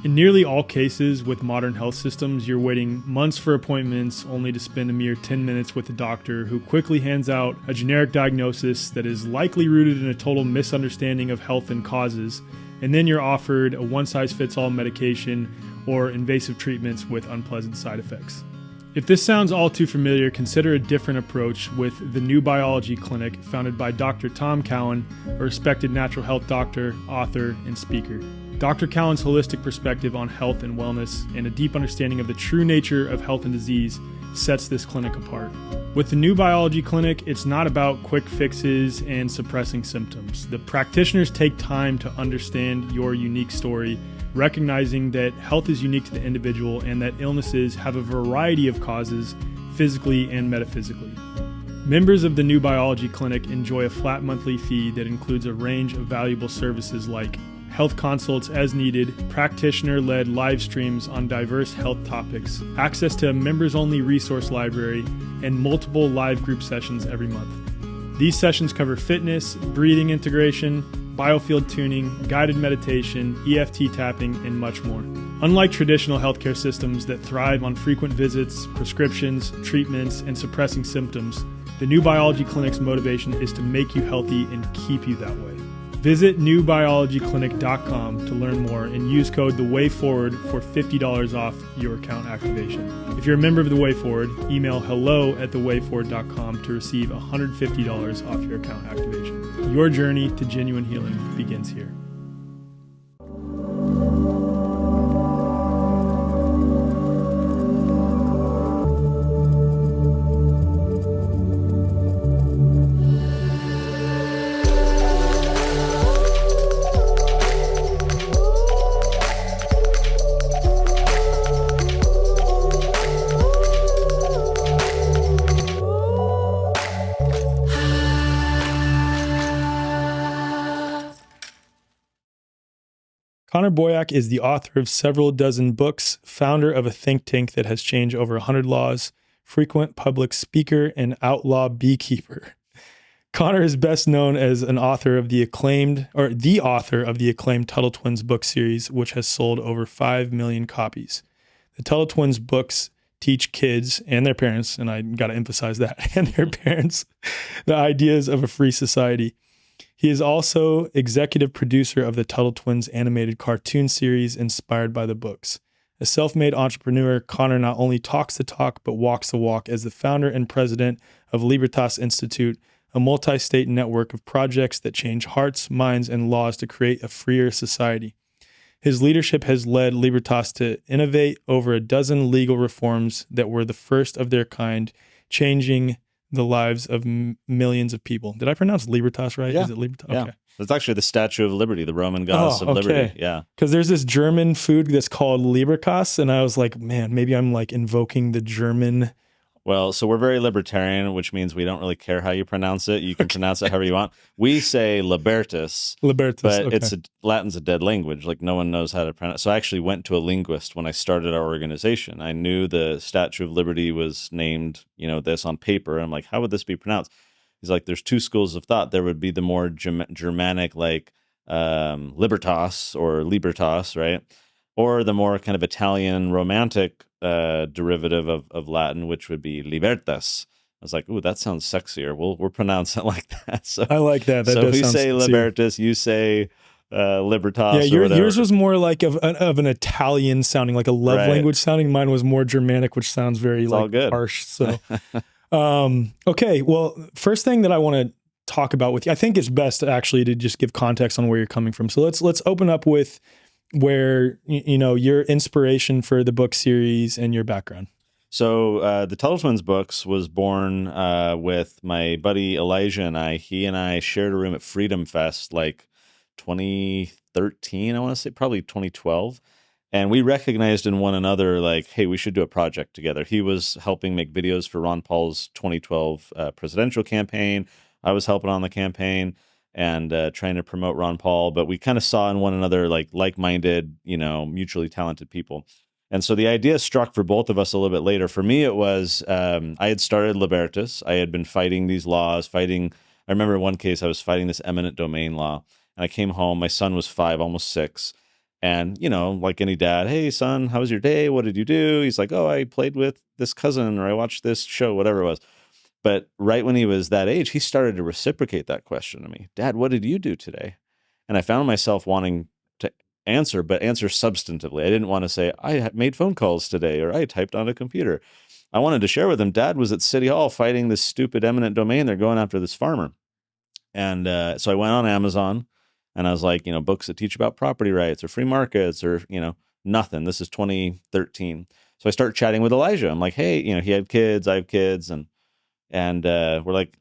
In nearly all cases with modern health systems, you're waiting months for appointments only to spend a mere 10 minutes with a doctor who quickly hands out a generic diagnosis that is likely rooted in a total misunderstanding of health and causes, and then you're offered a one-size-fits-all medication or invasive treatments with unpleasant side effects. If this sounds all too familiar, consider a different approach with the New Biology Clinic, founded by Dr. Tom Cowan, a respected natural health doctor, author, and speaker. Dr. Cowan's holistic perspective on health and wellness and a deep understanding of the true nature of health and disease sets this clinic apart. With the New Biology Clinic, it's not about quick fixes and suppressing symptoms. The practitioners take time to understand your unique story, recognizing that health is unique to the individual and that illnesses have a variety of causes, physically and metaphysically. Members of the New Biology Clinic enjoy a flat monthly fee that includes a range of valuable services like health consults as needed, practitioner-led live streams on diverse health topics, access to a members-only resource library, and multiple live group sessions every month. These sessions cover fitness, breathing integration, biofield tuning, guided meditation, EFT tapping, and much more. Unlike traditional healthcare systems that thrive on frequent visits, prescriptions, treatments, and suppressing symptoms, the New Biology Clinic's motivation is to make you healthy and keep you that way. Visit newbiologyclinic.com to learn more and use code THEWAYFORWARD for $50 off your account activation. If you're a member of The Way Forward, email hello@thewayforward.com to receive $150 off your account activation. Your journey to genuine healing begins here. Connor Boyack is the author of several dozen books, founder of a think tank that has changed over 100 laws, frequent public speaker, and outlaw beekeeper. Connor is best known as the author of the acclaimed Tuttle Twins book series, which has sold over 5 million copies. The Tuttle Twins books teach kids and their parents, and I got to emphasize that, and their parents, the ideas of a free society. He is also executive producer of the Tuttle Twins animated cartoon series inspired by the books. A self-made entrepreneur, Connor not only talks the talk, but walks the walk as the founder and president of Libertas Institute, a multi-state network of projects that change hearts, minds, and laws to create a freer society. His leadership has led Libertas to innovate over a dozen legal reforms that were the first of their kind, changing the lives of millions of people. Did I pronounce Libertas right? Yeah. Is it Libertas? Yeah. Okay. It's actually the Statue of Liberty, the Roman goddess of liberty. Yeah. Because there's this German food that's called Libertas, and I was like, man, maybe I'm like invoking the German. Well, so we're very libertarian, which means we don't really care how you pronounce it. You can pronounce it however you want. We say Libertas, but okay. Latin's a dead language. Like no one knows how to pronounce. So I actually went to a linguist when I started our organization. I knew the Statue of Liberty was named, this on paper. I'm like, how would this be pronounced? He's like, there's two schools of thought. There would be the more Germanic, like libertas or libertas, right? Or the more kind of Italian romantic derivative of Latin, which would be libertas. I was like, ooh, that sounds sexier. We'll pronounce it like that. So I like that. So we say sexier. Libertas, you say Libertas. Yeah, or yours was more like of an Italian sounding, like a love language sounding. Mine was more Germanic, which sounds very like harsh. So, okay. Well, first thing that I want to talk about with you, I think it's best actually to just give context on where you're coming from. So let's open up with where your inspiration for the book series and your background. So the Tuttle Twins books was born with my buddy Elijah and I. He and I shared a room at Freedom Fest like 2013, I want to say, probably 2012. And we recognized in one another like, hey, we should do a project together. He was helping make videos for Ron Paul's 2012 presidential campaign. I was helping on the campaign and trying to promote Ron Paul, but we kind of saw in one another like-minded, mutually talented people. And so the idea struck for both of us a little bit later. For me, it was I had started Libertas. I had been fighting these laws, I remember in one case I was fighting this eminent domain law, and I came home. My son was 5, almost 6, And, like any dad, hey, son, how was your day? What did you do? He's like, oh, I played with this cousin, or I watched this show, whatever it was. But right when he was that age, he started to reciprocate that question to me. Dad, what did you do today? And I found myself wanting to answer, but answer substantively. I didn't want to say, I made phone calls today, or I typed on a computer. I wanted to share with him, Dad was at City Hall fighting this stupid eminent domain. They're going after this farmer. And so I went on Amazon and I was like, books that teach about property rights or free markets or, nothing. This is 2013. So I start chatting with Elijah. I'm like, hey, he had kids, I have kids. And we're like,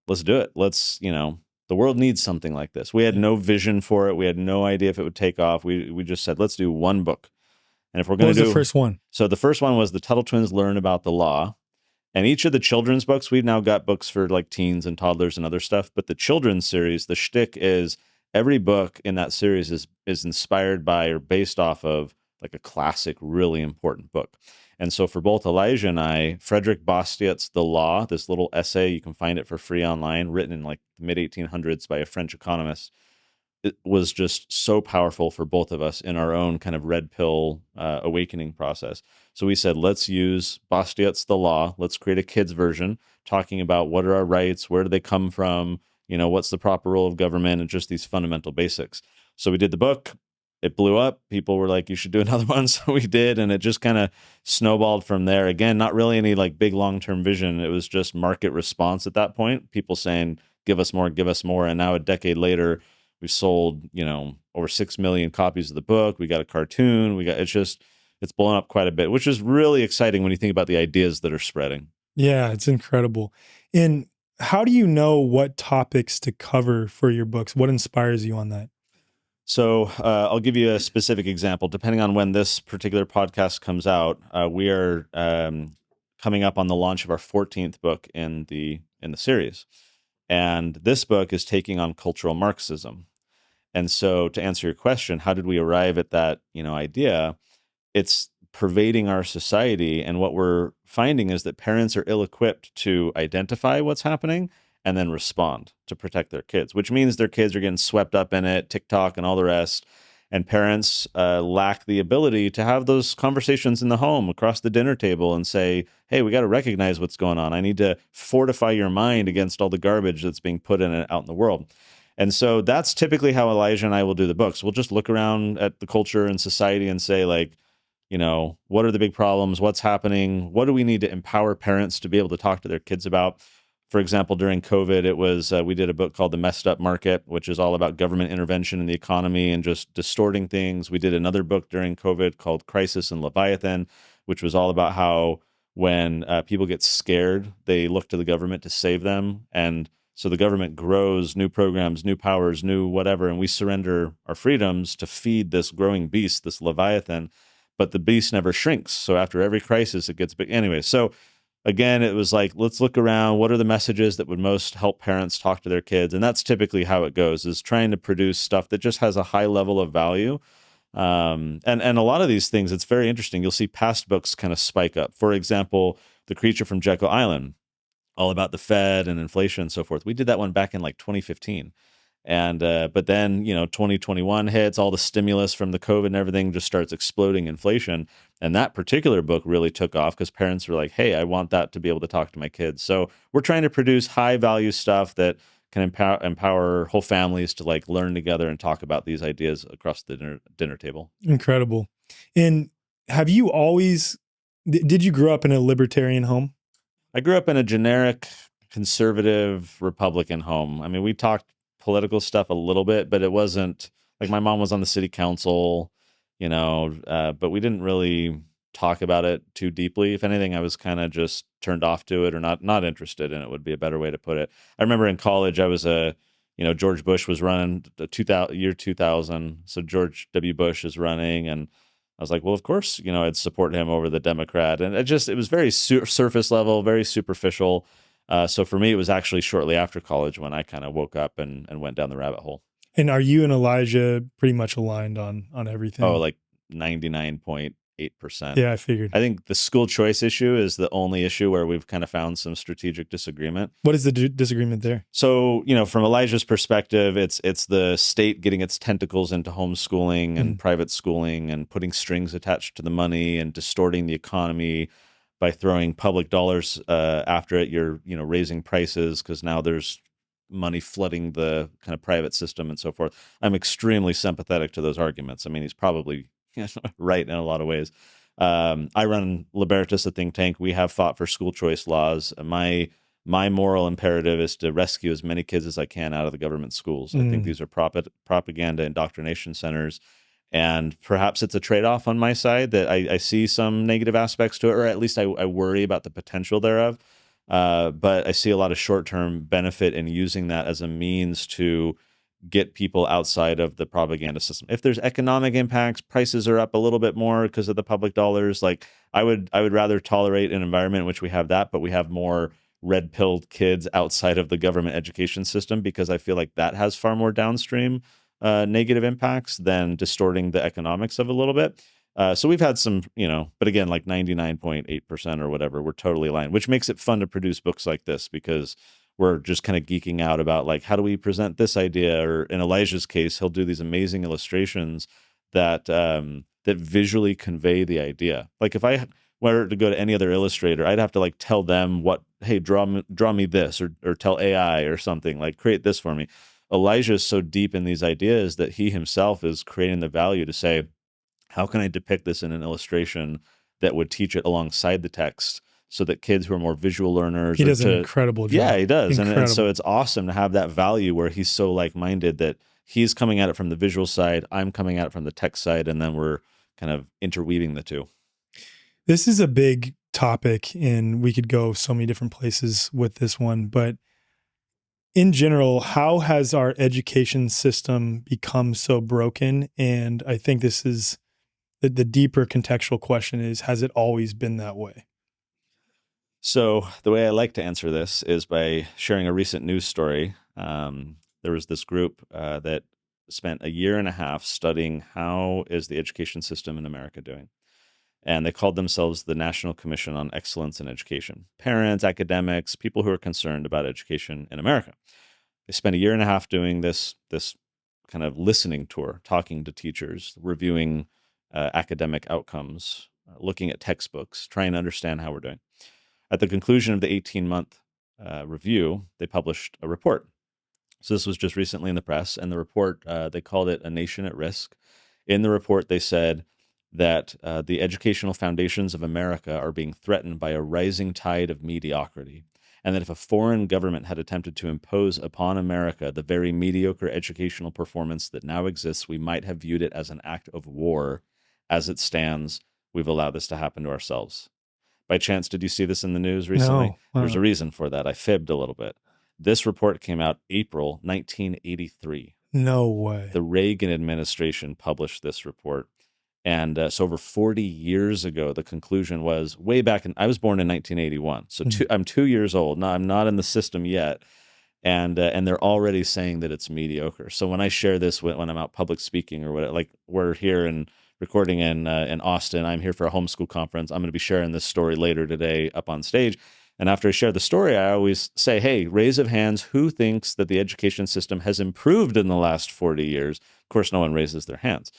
let's do it. Let's, the world needs something like this. We had no vision for it. We had no idea if it would take off. We just said, let's do one book. And if we're going to do the first one? So the first one was the Tuttle Twins Learn About the Law. And each of the children's books, we've now got books for like teens and toddlers and other stuff. But the children's series, the shtick is every book in that series is inspired by or based off of like a classic, really important book. And so for both Elijah and I, Frederick Bastiat's The Law, this little essay, you can find it for free online, written in like the mid-1800s by a French economist. It was just so powerful for both of us in our own kind of red pill awakening process. So we said, let's use Bastiat's The Law. Let's create a kid's version talking about what are our rights, where do they come from, what's the proper role of government, and just these fundamental basics. So we did the book. It blew up. People were like, you should do another one. So we did. And it just kind of snowballed from there. Again, not really any like big long-term vision. It was just market response at that point. People saying, give us more, give us more. And now a decade later, we've sold, over 6 million copies of the book. We got a cartoon. It's blown up quite a bit, which is really exciting when you think about the ideas that are spreading. Yeah, it's incredible. And how do you know what topics to cover for your books? What inspires you on that? So I'll give you a specific example. Depending on when this particular podcast comes out, we are coming up on the launch of our 14th book in the series. And this book is taking on cultural Marxism. And so to answer your question, how did we arrive at that, idea? It's pervading our society. And what we're finding is that parents are ill-equipped to identify what's happening and then respond to protect their kids, which means their kids are getting swept up in it, TikTok and all the rest. And parents lack the ability to have those conversations in the home across the dinner table and say, hey, we got to recognize what's going on. I need to fortify your mind against all the garbage that's being put in it out in the world. And so that's typically how Elijah and I will do the books. We'll just look around at the culture and society and say, like, what are the big problems? What's happening? What do we need to empower parents to be able to talk to their kids about? For example, during COVID, it was we did a book called The Messed Up Market, which is all about government intervention in the economy and just distorting things. We did another book during COVID called Crisis and Leviathan, which was all about how when people get scared, they look to the government to save them. And so the government grows new programs, new powers, new whatever, and we surrender our freedoms to feed this growing beast, this Leviathan. But the beast never shrinks. So after every crisis, it gets big. Anyway, so again, it was like, let's look around. What are the messages that would most help parents talk to their kids? And that's typically how it goes, is trying to produce stuff that just has a high level of value. And a lot of these things, it's very interesting. You'll see past books kind of spike up. For example, The Creature from Jekyll Island, all about the Fed and inflation and so forth. We did that one back in like 2015. And but then 2021 hits, all the stimulus from the COVID and everything just starts exploding inflation, and that particular book really took off because parents were like, hey, I want that to be able to talk to my kids. So we're trying to produce high value stuff that can empower whole families to like learn together and talk about these ideas across the dinner table. Incredible. And have you always did you grow up in a libertarian home? I grew up in a generic conservative Republican home. I mean, we talked political stuff a little bit, but it wasn't like my mom was on the city council, but we didn't really talk about it too deeply. If anything, I was kind of just turned off to it or not interested in it would be a better way to put it. I remember in college, I was George Bush was running the year 2000. So George W. Bush is running. And I was like, well, of course, I'd support him over the Democrat. And it was very surface level, very superficial. So for me, it was actually shortly after college when I kind of woke up and went down the rabbit hole. And are you and Elijah pretty much aligned on everything? Oh, like 99.9%. Yeah, I figured. I think the school choice issue is the only issue where we've kind of found some strategic disagreement. What is the disagreement there? So, from Elijah's perspective, it's the state getting its tentacles into homeschooling and private schooling and putting strings attached to the money and distorting the economy by throwing public dollars after it. You're, raising prices because now there's money flooding the kind of private system and so forth. I'm extremely sympathetic to those arguments. I mean, he's probably right in a lot of ways. I run Libertas, a think tank. We have fought for school choice laws. My moral imperative is to rescue as many kids as I can out of the government schools. I think these are propaganda indoctrination centers. And perhaps it's a trade-off on my side that I see some negative aspects to it, or at least I worry about the potential thereof. But I see a lot of short-term benefit in using that as a means to get people outside of the propaganda system. If there's economic impacts, prices are up a little bit more because of the public dollars. Like I would rather tolerate an environment in which we have that, but we have more red-pilled kids outside of the government education system, because I feel like that has far more downstream negative impacts than distorting the economics of a little bit. So we've had some, but again, like 99.8% or whatever, we're totally aligned, which makes it fun to produce books like this, because we're just kind of geeking out about like, how do we present this idea? Or in Elijah's case, he'll do these amazing illustrations that that visually convey the idea. Like if I were to go to any other illustrator, I'd have to like tell them hey, draw me this, or tell AI or something, like create this for me. Elijah is so deep in these ideas that he himself is creating the value to say, how can I depict this in an illustration that would teach it alongside the text, so that kids who are more visual learners... He does an incredible job. Yeah, he does. And so it's awesome to have that value where he's so like-minded that he's coming at it from the visual side, I'm coming at it from the text side, and then we're kind of interweaving the two. This is a big topic, and we could go so many different places with this one, but in general, how has our education system become so broken? And I think this is the deeper contextual question is, has it always been that way? So the way I like to answer this is by sharing a recent news story. There was this group that spent a year and a half studying how is the education system in America doing. And they called themselves the National Commission on Excellence in Education. Parents, academics, people who are concerned about education in America. They spent a year and a half doing this kind of listening tour, talking to teachers, reviewing academic outcomes, looking at textbooks, trying to understand how we're doing. At the conclusion of the 18-month review, they published a report. So this was just recently in the press, and the report, they called it A Nation at Risk. In the report, they said that the educational foundations of America are being threatened by a rising tide of mediocrity, and that if a foreign government had attempted to impose upon America the very mediocre educational performance that now exists, we might have viewed it as an act of war. As it stands, we've allowed this to happen to ourselves. By chance, did you see this in the news recently? No. There's a reason for that. I fibbed a little bit. This report came out April 1983. No way. The Reagan administration published this report. And so over 40 years ago, the conclusion was way back I was born in 1981. So I'm 2 years old. Now, I'm not in the system yet. And they're already saying that it's mediocre. So when I share this when I'm out public speaking or whatever, like we're here and recording in Austin, I'm here for a homeschool conference. I'm going to be sharing this story later today up on stage. And after I share the story, I always say, hey, raise of hands, who thinks that the education system has improved in the last 40 years? Of course, no one raises their hands.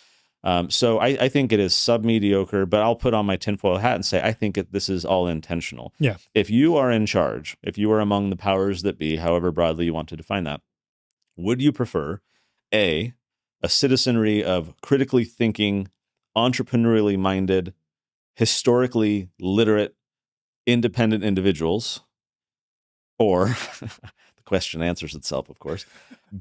So I think it is sub-mediocre, but I'll put on my tinfoil hat and say, I think this is all intentional. Yeah. If you are in charge, if you are among the powers that be, however broadly you want to define that, would you prefer a citizenry of critically thinking, entrepreneurially minded, historically literate, independent individuals, or the question answers itself, of course.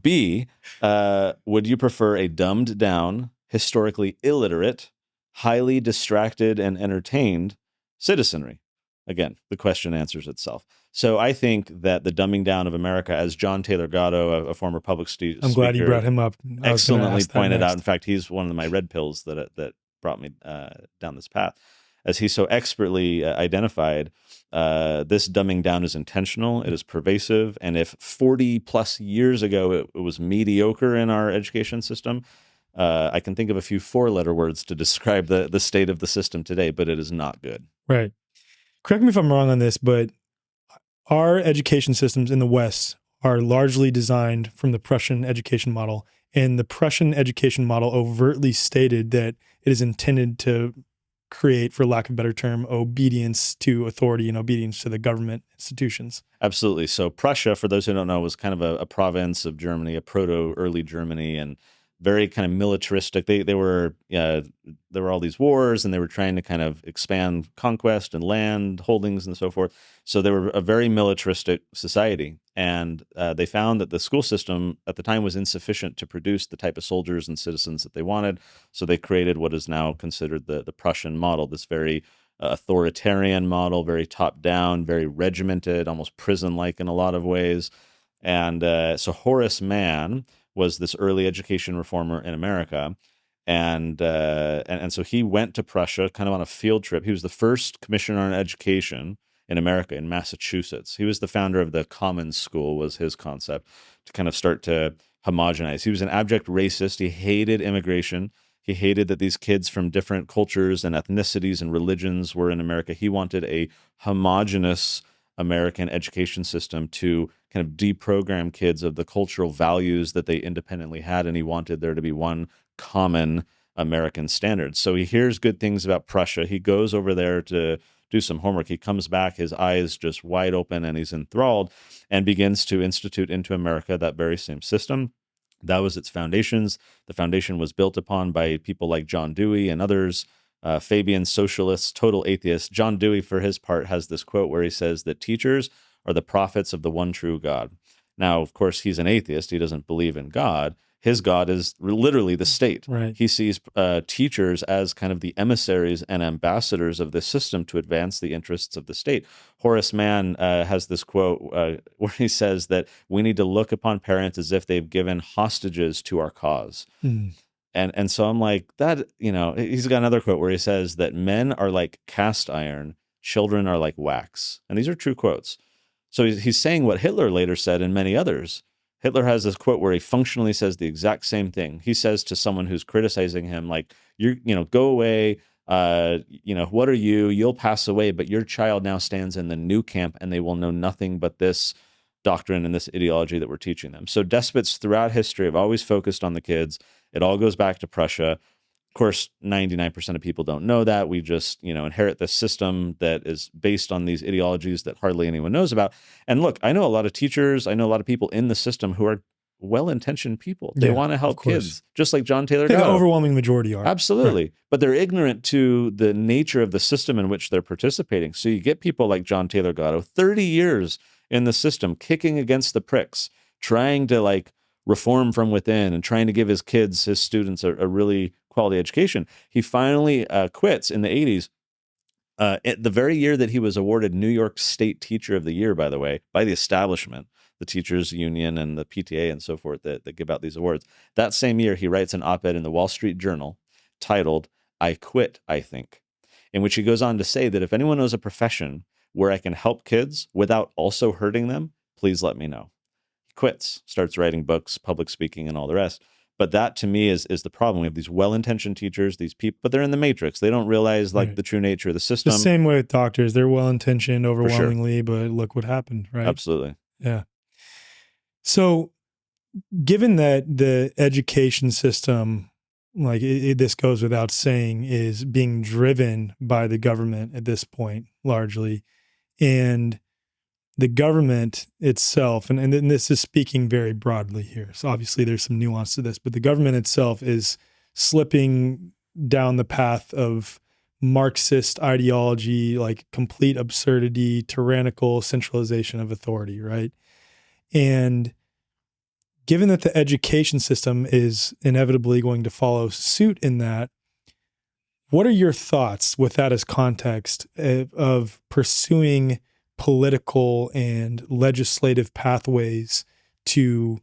B, would you prefer a dumbed down, historically illiterate, highly distracted and entertained citizenry? Again, the question answers itself. So I think that the dumbing down of America, as John Taylor Gatto, a former public speaker, I'm glad you brought him up. Excellently pointed out. In fact, he's one of my red pills that brought me down this path. As he so expertly identified, this dumbing down is intentional, it is pervasive, and if 40 plus years ago it was mediocre in our education system, I can think of a few 4-letter words to describe the state of the system today, but it is not good. Right. Correct me if I'm wrong on this, but our education systems in the West are largely designed from the Prussian education model. And the Prussian education model overtly stated that it is intended to create, for lack of a better term, obedience to authority and obedience to the government institutions. Absolutely. So Prussia, for those who don't know, was kind of a province of Germany, a proto-early Germany, and very kind of militaristic. They were there were all these wars, and they were trying to kind of expand conquest and land holdings and so forth. So they were a very militaristic society, and they found that the school system at the time was insufficient to produce the type of soldiers and citizens that they wanted. So they created what is now considered the Prussian model, this very authoritarian model, very top-down, very regimented, almost prison-like in a lot of ways. And so Horace Mann was this early education reformer in America. And so he went to Prussia kind of on a field trip. He was the first commissioner on education in America, in Massachusetts. He was the founder of the Common School, was his concept, to kind of start to homogenize. He was an abject racist. He hated immigration. He hated that these kids from different cultures and ethnicities and religions were in America. He wanted a homogenous American education system to kind of deprogram kids of the cultural values that they independently had, and he wanted there to be one common American standard. So he hears good things about Prussia. He goes over there to do some homework. He comes back, his eyes just wide open, and he's enthralled, and begins to institute into America that very same system. That was its foundations. The foundation was built upon by people like John Dewey and others, Fabian socialists, total atheists. John Dewey, for his part, has this quote where he says that teachers are the prophets of the one true God. Now, of course, he's an atheist. He doesn't believe in God. His God is literally the state. Right. He sees teachers as kind of the emissaries and ambassadors of this system to advance the interests of the state. Horace Mann has this quote where he says that we need to look upon parents as if they've given hostages to our cause. Mm. And so I'm like, that, he's got another quote where he says that men are like cast iron, children are like wax. And these are true quotes. So he's saying what Hitler later said and many others. Hitler has this quote where he functionally says the exact same thing. He says to someone who's criticizing him, like, go away. What are you? You'll pass away, but your child now stands in the new camp and they will know nothing but this doctrine and this ideology that we're teaching them. So despots throughout history have always focused on the kids. It all goes back to Prussia. Of course, 99% of people don't know that. We just, inherit this system that is based on these ideologies that hardly anyone knows about. And look, I know a lot of teachers, I know a lot of people in the system who are well-intentioned people. They want to help kids, just like John Taylor Gatto. The overwhelming majority are. Absolutely. Right. But they're ignorant to the nature of the system in which they're participating. So you get people like John Taylor Gatto, 30 years in the system, kicking against the pricks, trying to reform from within and trying to give his kids, his students, a really quality education. He finally quits in the 80s. The very year that he was awarded New York State Teacher of the Year, by the way, by the establishment, the teachers union and the PTA and so forth that give out these awards. That same year, he writes an op-ed in the Wall Street Journal titled, "I Quit, I Think," in which he goes on to say that if anyone knows a profession where I can help kids without also hurting them, please let me know. He quits, starts writing books, public speaking, and all the rest. But that, to me, is the problem. We have these well-intentioned teachers, these people, but they're in the matrix. They don't realize Right. the true nature of the system. The same way with doctors. They're well-intentioned overwhelmingly, but look what happened, right? Absolutely. Yeah. So given that the education system, this goes without saying, is being driven by the government at this point, largely, and the government itself, and this is speaking very broadly here, so obviously there's some nuance to this, but the government itself is slipping down the path of Marxist ideology, complete absurdity, tyrannical centralization of authority, right? And given that the education system is inevitably going to follow suit in that, what are your thoughts with that as context of pursuing political and legislative pathways to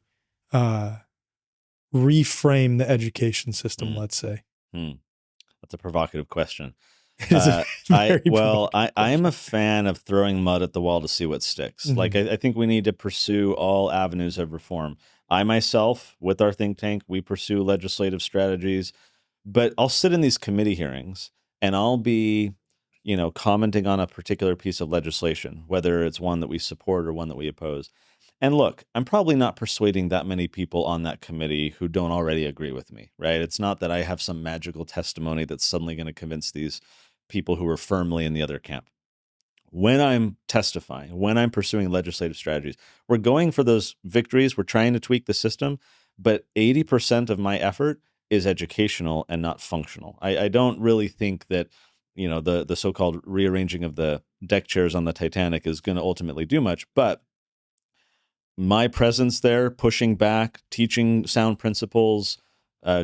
reframe the education system, let's say? That's a provocative question. It is I am a fan of throwing mud at the wall to see what sticks. Mm-hmm. I think we need to pursue all avenues of reform. I myself, with our think tank, we pursue legislative strategies, but I'll sit in these committee hearings and I'll be, commenting on a particular piece of legislation, whether it's one that we support or one that we oppose. And look, I'm probably not persuading that many people on that committee who don't already agree with me, right? It's not that I have some magical testimony that's suddenly going to convince these people who are firmly in the other camp. When I'm testifying, when I'm pursuing legislative strategies, we're going for those victories. We're trying to tweak the system, but 80% of my effort is educational and not functional. I don't really think that, the so-called rearranging of the deck chairs on the Titanic is going to ultimately do much, but my presence there, pushing back, teaching sound principles,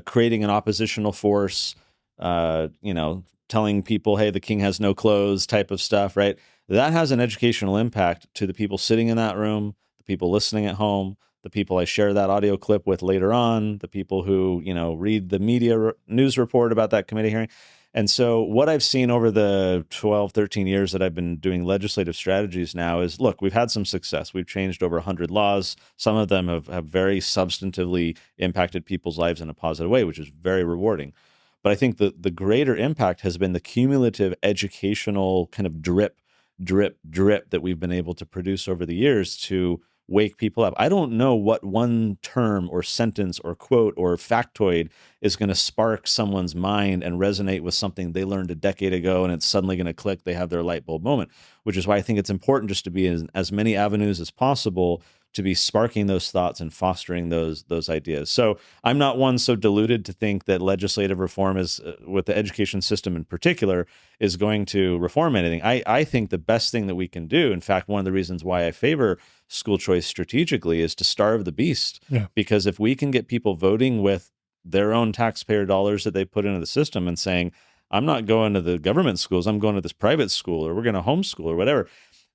creating an oppositional force, telling people, hey, the king has no clothes type of stuff, right? That has an educational impact to the people sitting in that room, the people listening at home, the people I share that audio clip with later on, the people who, read the media news report about that committee hearing. And so what I've seen over the 12, 13 years that I've been doing legislative strategies now is, look, we've had some success. We've changed over 100 laws. Some of them have very substantively impacted people's lives in a positive way, which is very rewarding. But I think the greater impact has been the cumulative educational kind of drip that we've been able to produce over the years to wake people up. I don't know what one term or sentence or quote or factoid is going to spark someone's mind and resonate with something they learned a decade ago, and it's suddenly going to click. They have their light bulb moment, which is why I think it's important just to be in as many avenues as possible to be sparking those thoughts and fostering those ideas. So I'm not one so deluded to think that legislative reform is, with the education system in particular, is going to reform anything. I think the best thing that we can do, in fact, one of the reasons why I favor school choice strategically, is to starve the beast. Yeah. Because if we can get people voting with their own taxpayer dollars that they put into the system and saying, I'm not going to the government schools, I'm going to this private school, or we're going to homeschool or whatever.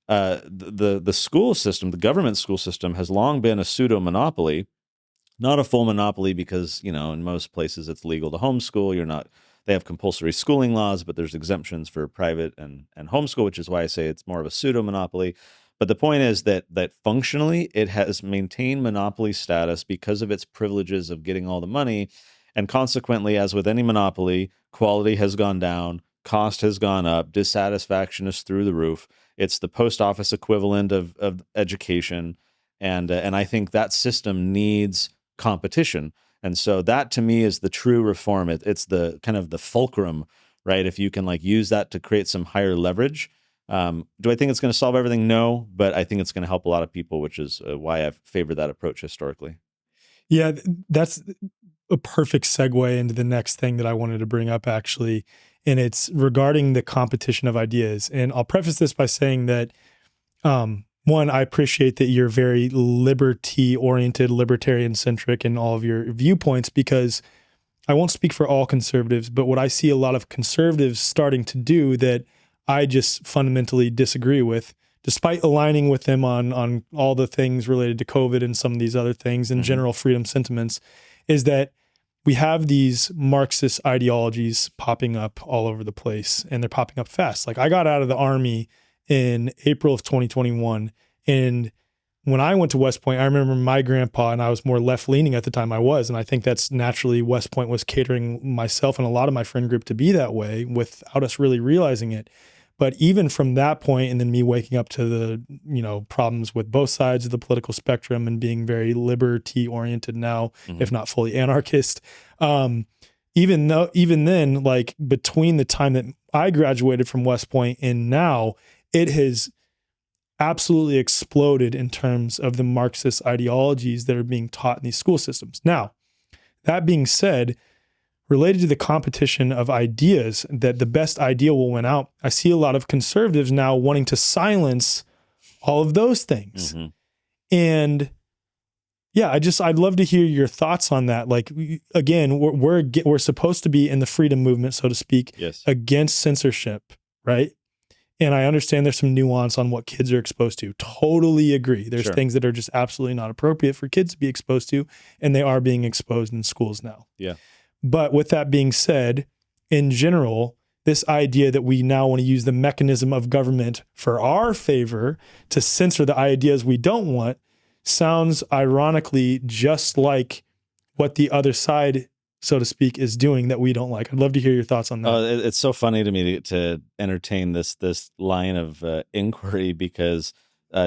The school system, the government school system, has long been a pseudo monopoly, not a full monopoly, because in most places it's legal to homeschool. They have compulsory schooling laws, but there's exemptions for private and homeschool, which is why I say it's more of a pseudo monopoly. But the point is that functionally it has maintained monopoly status because of its privileges of getting all the money, and consequently, as with any monopoly, quality has gone down, cost has gone up, dissatisfaction is through the roof. It's the post office equivalent of education. And I think that system needs competition. And so that to me is the true reform. It's the kind of the fulcrum, right? If you can use that to create some higher leverage. Do I think it's going to solve everything? No, but I think it's going to help a lot of people, which is why I've favored that approach historically. Yeah, that's a perfect segue into the next thing that I wanted to bring up, actually. And it's regarding the competition of ideas. And I'll preface this by saying that, one, I appreciate that you're very liberty-oriented, libertarian-centric in all of your viewpoints, because I won't speak for all conservatives, but what I see a lot of conservatives starting to do that I just fundamentally disagree with, despite aligning with them on all the things related to COVID and some of these other things and general freedom sentiments, is that we have these Marxist ideologies popping up all over the place, and they're popping up fast. I got out of the Army in April of 2021, and when I went to West Point, I remember my grandpa, and I was more left-leaning at the time I was, and I think that's naturally West Point was catering myself and a lot of my friend group to be that way without us really realizing it. But even from that point, and then me waking up to the, problems with both sides of the political spectrum and being very liberty-oriented now, if not fully anarchist, even then, between the time that I graduated from West Point and now, it has absolutely exploded in terms of the Marxist ideologies that are being taught in these school systems. Now, that being said, related to the competition of ideas, that the best idea will win out, I see a lot of conservatives now wanting to silence all of those things. And yeah, I'd love to hear your thoughts on that. Again, we're supposed to be in the freedom movement, so to speak, yes, against censorship, right? And I understand there's some nuance on what kids are exposed to. Totally agree. There's things that are just absolutely not appropriate for kids to be exposed to, and they are being exposed in schools now. Yeah. But with that being said, in general, this idea that we now want to use the mechanism of government for our favor to censor the ideas we don't want sounds ironically just like what the other side, so to speak, is doing that we don't like. I'd love to hear your thoughts on that. It's so funny to me to entertain this line of inquiry, because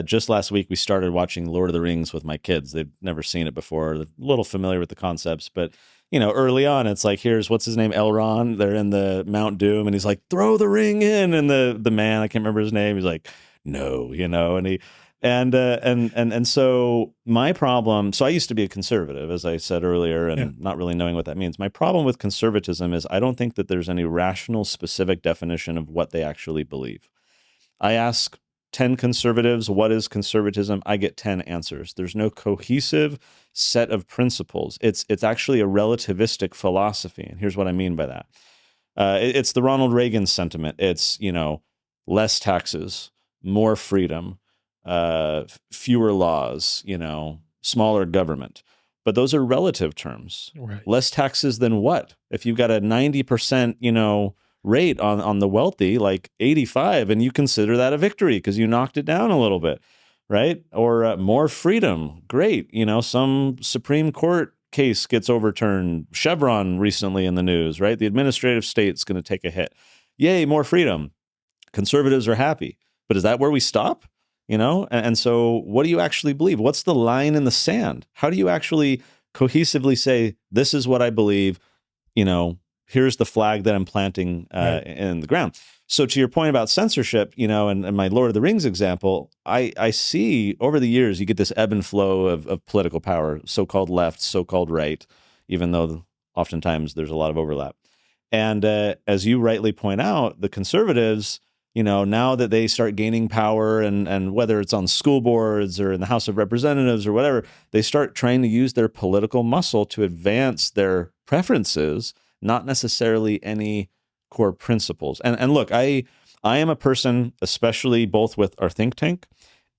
just last week we started watching Lord of the Rings with my kids. They've never seen it before. They're a little familiar with the concepts, but early on, it's like, here's what's his name, Elrond. They're in the Mount Doom, and he's like, throw the ring in, and the man, I can't remember his name, he's like, no, and he. And so my problem, so I used to be a conservative, as I said earlier, and not really knowing what that means. My problem with conservatism is I don't think that there's any rational, specific definition of what they actually believe. I ask 10 conservatives, what is conservatism? I get 10 answers. There's no cohesive set of principles. It's actually a relativistic philosophy. And here's what I mean by that. It's the Ronald Reagan sentiment. It's, less taxes, more freedom, fewer laws, smaller government. But those are relative terms. Right. Less taxes than what? If you've got a 90%, rate on the wealthy, like 85, and you consider that a victory because you knocked it down a little bit, right? Or more freedom. Great. Some Supreme Court case gets overturned. Chevron recently in the news, right? The administrative state's going to take a hit. Yay, more freedom. Conservatives are happy. But is that where we stop? And so what do you actually believe? What's the line in the sand? How do you actually cohesively say, this is what I believe, here's the flag that I'm planting in the ground. So to your point about censorship, and my Lord of the Rings example, I see over the years, you get this ebb and flow of political power, so-called left, so-called right, even though oftentimes there's a lot of overlap. And as you rightly point out, the conservatives, now that they start gaining power, and whether it's on school boards or in the House of Representatives or whatever, they start trying to use their political muscle to advance their preferences, not necessarily any core principles. And look, I am a person, especially both with our think tank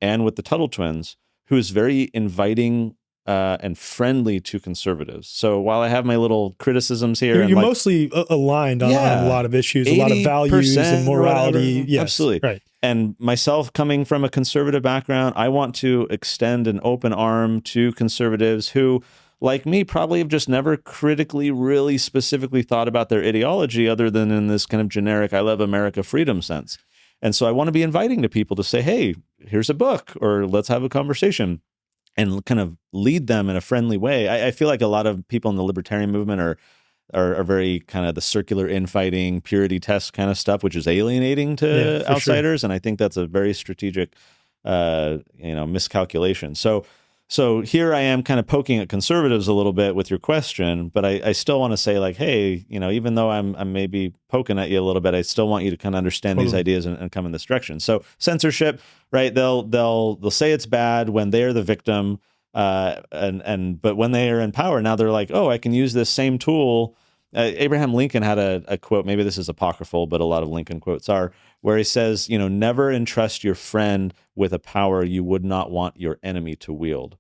and with the Tuttle Twins, who is very inviting and friendly to conservatives. So while I have my little criticisms here, you're mostly aligned on a lot of issues, a lot of values and morality. Yes, absolutely. Right. And myself, coming from a conservative background, I want to extend an open arm to conservatives who, like me, probably have just never critically, really specifically thought about their ideology other than in this kind of generic, I love America freedom sense. And so I want to be inviting to people to say, hey, here's a book, or let's have a conversation, and kind of lead them in a friendly way. I feel like a lot of people in the libertarian movement are very kind of the circular infighting, purity test kind of stuff, which is alienating to outsiders. Sure. And I think that's a very strategic, miscalculation. So here I am kind of poking at conservatives a little bit with your question, but I still want to say, like, hey, even though I'm maybe poking at you a little bit, I still want you to kind of understand these ideas and come in this direction. So censorship, right? They'll say it's bad when they're the victim, but when they are in power, now they're like, oh, I can use this same tool. Abraham Lincoln had a quote, maybe this is apocryphal, but a lot of Lincoln quotes are, where he says, never entrust your friend with a power you would not want your enemy to wield.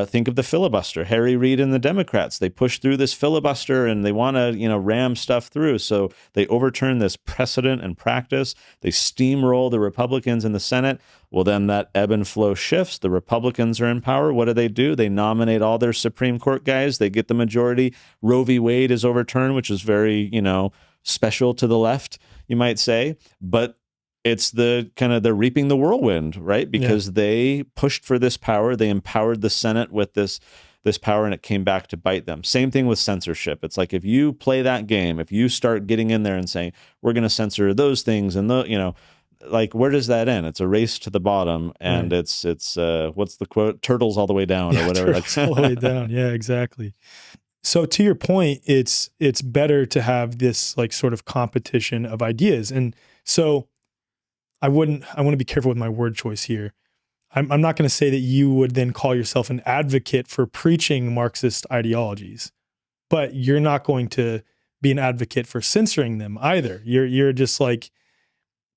Think of the filibuster. Harry Reid and the Democrats, they push through this filibuster and they want to, ram stuff through. So they overturn this precedent and practice. They steamroll the Republicans in the Senate. Well, then that ebb and flow shifts. The Republicans are in power. What do? They nominate all their Supreme Court guys. They get the majority. Roe v. Wade is overturned, which is very, special to the left, you might say. But it's the kind of, they're reaping the whirlwind, right? Because they pushed for this power. They empowered the Senate with this power, and it came back to bite them. Same thing with censorship. It's like, if you play that game, if you start getting in there and saying, we're going to censor those things, and like, where does that end? It's a race to the bottom, and it's what's the quote? Turtles all the way down, or whatever. Turtles all the way down. Yeah, exactly. So to your point, it's better to have this like sort of competition of ideas. And so I want to be careful with my word choice here. I'm not going to say that you would then call yourself an advocate for preaching Marxist ideologies, but you're not going to be an advocate for censoring them either. You're just like,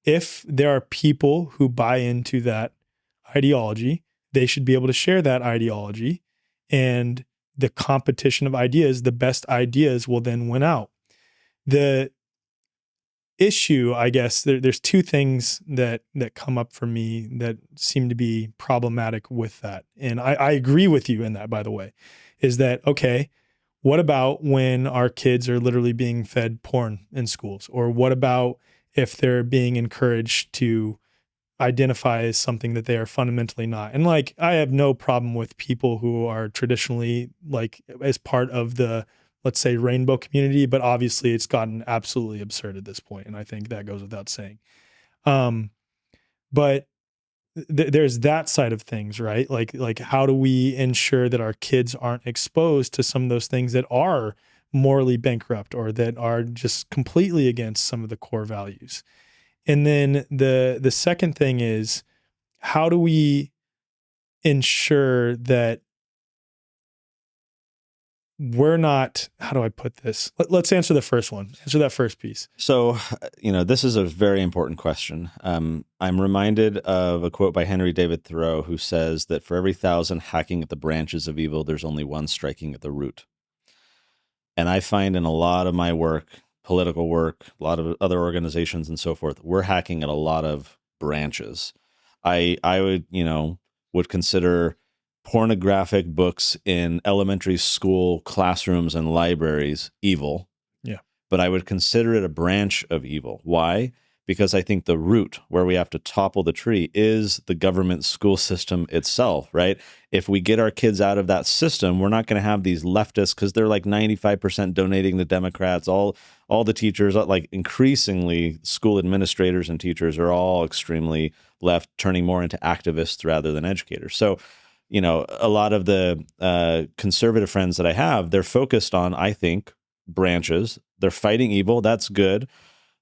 if there are people who buy into that ideology, they should be able to share that ideology, and the competition of ideas, the best ideas will then win out. issue, I guess, there's two things that come up for me that seem to be problematic with that. And I agree with you in that, by the way, is that, okay, what about when our kids are literally being fed porn in schools? Or what about if they're being encouraged to identify as something that they are fundamentally not? And like, I have no problem with people who are traditionally like as part of the, let's say, rainbow community, but obviously it's gotten absolutely absurd at this point, and I think that goes without saying. But there's that side of things, right? Like how do we ensure that our kids aren't exposed to some of those things that are morally bankrupt or that are just completely against some of the core values? And then the second thing is, how do we ensure that we're not, how do I put this? Let's answer the first one. Answer that first piece. So, this is a very important question. I'm reminded of a quote by Henry David Thoreau, who says that for every 1,000 hacking at the branches of evil, there's only one striking at the root. And I find in a lot of my work, political work, a lot of other organizations and so forth, we're hacking at a lot of branches. I would consider pornographic books in elementary school classrooms and libraries evil. Yeah. But I would consider it a branch of evil. Why? Because I think the root where we have to topple the tree is the government school system itself, right? If we get our kids out of that system, we're not going to have these leftists, because they're like 95% donating to Democrats. All the teachers, like increasingly school administrators and teachers are all extremely left, turning more into activists rather than educators. So, a lot of the conservative friends that I have, they're focused on, I think, branches. They're fighting evil. That's good.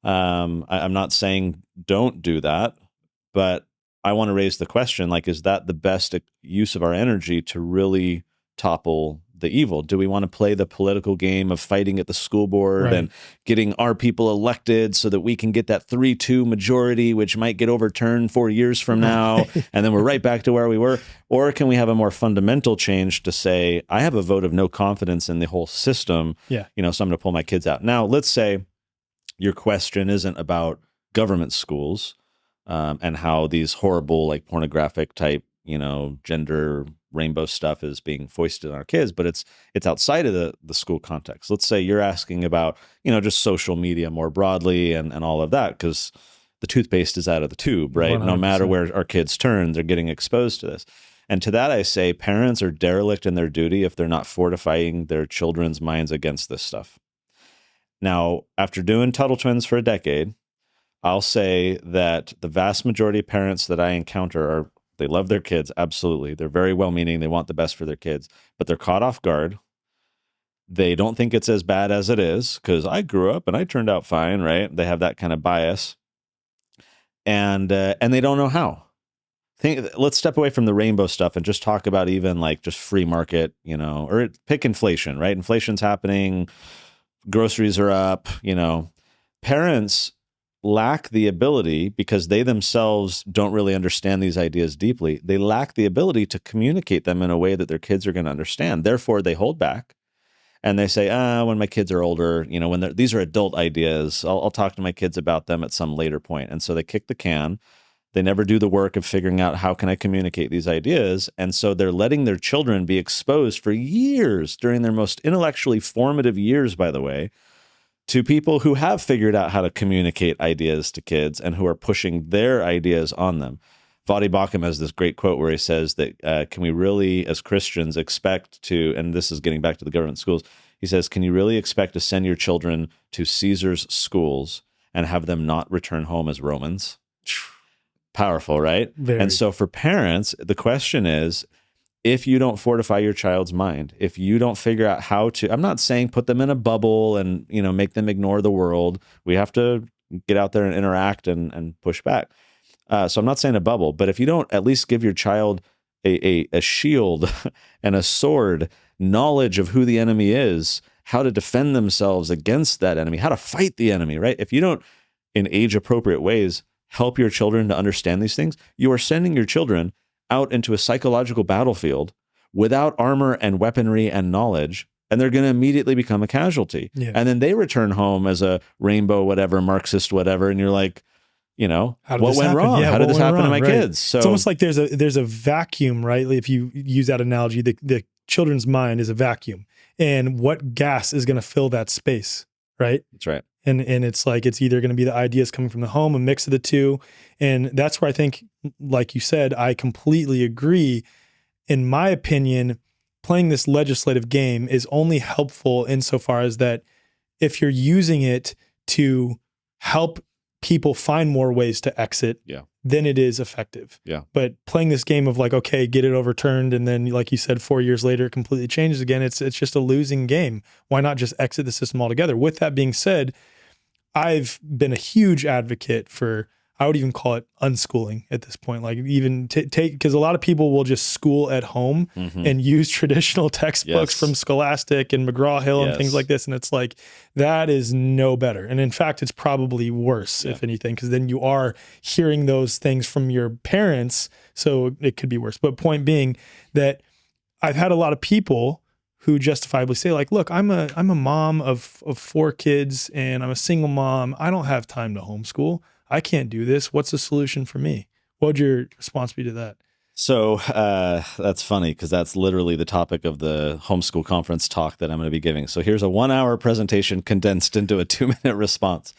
I'm not saying don't do that, but I want to raise the question, like, is that the best use of our energy to really topple the evil? Do we want to play the political game of fighting at the school board Right. and getting our people elected so that we can get that 3-2 majority, which might get overturned 4 years from now, and then we're right back to where we were? Or can we have a more fundamental change to say, I have a vote of no confidence in the whole system, Yeah. so I'm going to pull my kids out. Now, let's say your question isn't about government schools and how these horrible, like pornographic type, gender rainbow stuff is being foisted on our kids, but it's outside of the school context. Let's say you're asking about, just social media more broadly and all of that, because the toothpaste is out of the tube, right? 100%. No matter where our kids turn, they're getting exposed to this. And to that, I say parents are derelict in their duty if they're not fortifying their children's minds against this stuff. Now, after doing Tuttle Twins for a decade, I'll say that the vast majority of parents that I encounter they love their kids, absolutely. They're very well-meaning. They want the best for their kids, but they're caught off guard. They don't think it's as bad as it is, because I grew up and I turned out fine, right? They have that kind of bias, and they don't know how. Let's step away from the rainbow stuff and just talk about even like just free market, or pick inflation, right? Inflation's happening. Groceries are up, Parents lack the ability, because they themselves don't really understand these ideas deeply. They lack the ability to communicate them in a way that their kids are going to understand. Therefore, they hold back and they say, when my kids are older, when these are adult ideas, I'll talk to my kids about them at some later point. And so they kick the can. They never do the work of figuring out, how can I communicate these ideas? And so they're letting their children be exposed for years, during their most intellectually formative years, by the way, to people who have figured out how to communicate ideas to kids and who are pushing their ideas on them. Vadi Bakum has this great quote where he says that, can we really, as Christians, expect to, and this is getting back to the government schools, he says, can you really expect to send your children to Caesar's schools and have them not return home as Romans? Powerful, right? Very. And so for parents, the question is, if you don't fortify your child's mind, if you don't figure out how to, I'm not saying put them in a bubble and, make them ignore the world. We have to get out there and interact and push back. So I'm not saying a bubble, but if you don't at least give your child a shield and a sword, knowledge of who the enemy is, how to defend themselves against that enemy, how to fight the enemy, right? If you don't, in age-appropriate ways, help your children to understand these things, you are sending your children out into a psychological battlefield without armor and weaponry and knowledge, and they're going to immediately become a casualty. Yeah. And then they return home as a rainbow, whatever, Marxist, whatever. And you're like, you know, what went wrong? How did this happen to my kids? So it's almost like there's a vacuum, right? If you use that analogy, the children's mind is a vacuum, and what gas is going to fill that space, right? That's right. And it's like, it's either going to be the ideas coming from the home, a mix of the two. And that's where I think, like you said, I completely agree. In my opinion, playing this legislative game is only helpful insofar as that if you're using it to help people find more ways to exit, then it is effective. Yeah. But playing this game of like, okay, get it overturned, and then, like you said, 4 years later, it completely changes again. It's just a losing game. Why not just exit the system altogether? With that being said, I've been a huge advocate for, I would even call it unschooling at this point. Like even take, because a lot of people will just school at home and use traditional textbooks from Scholastic and McGraw-Hill and things like this. And it's like, that is no better. And in fact, it's probably worse, if anything, because then you are hearing those things from your parents. So it could be worse. But point being that I've had a lot of people who justifiably say like, look, I'm a mom of 4 kids and I'm a single mom. I don't have time to homeschool. I can't do this. What's the solution for me? What would your response be to that? So that's funny because that's literally the topic of the homeschool conference talk that I'm going to be giving. So here's a 1-hour presentation condensed into a 2-minute response.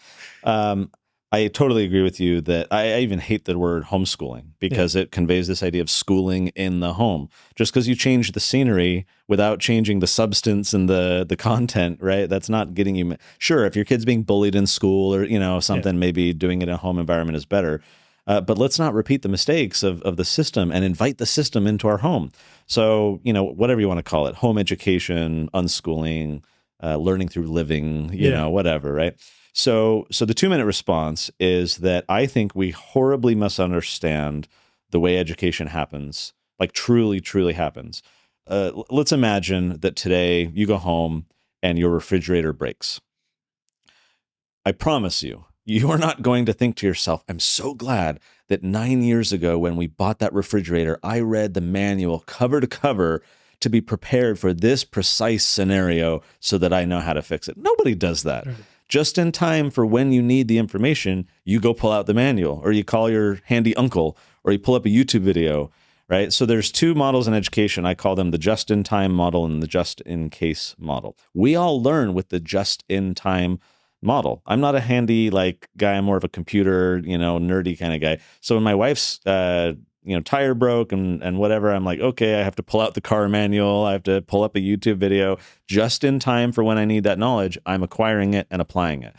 I totally agree with you that I even hate the word homeschooling because it conveys this idea of schooling in the home. Just because you change the scenery without changing the substance and the content, right? That's not getting you. Sure, if your kid's being bullied in school or, you know, something, maybe doing it in a home environment is better. But let's not repeat the mistakes of the system and invite the system into our home. So, you know, whatever you want to call it, home education, unschooling, learning through living, you know, whatever, right? So the 2-minute response is that I think we horribly misunderstand the way education happens, like truly, truly happens. Let's imagine that today you go home and your refrigerator breaks. I promise you, you are not going to think to yourself, I'm so glad that 9 years ago when we bought that refrigerator, I read the manual cover to cover to be prepared for this precise scenario so that I know how to fix it. Nobody does that. Right. Just in time for when you need the information, you go pull out the manual, or you call your handy uncle, or you pull up a YouTube video, right? So there's 2 models in education. I call them the just-in-time model and the just-in-case model. We all learn with the just-in-time model. I'm not a handy guy. I'm more of a computer, nerdy kind of guy. So when my wife's tire broke and whatever, I'm like, okay, I have to pull out the car manual. I have to pull up a YouTube video just in time for when I need that knowledge. I'm acquiring it and applying it.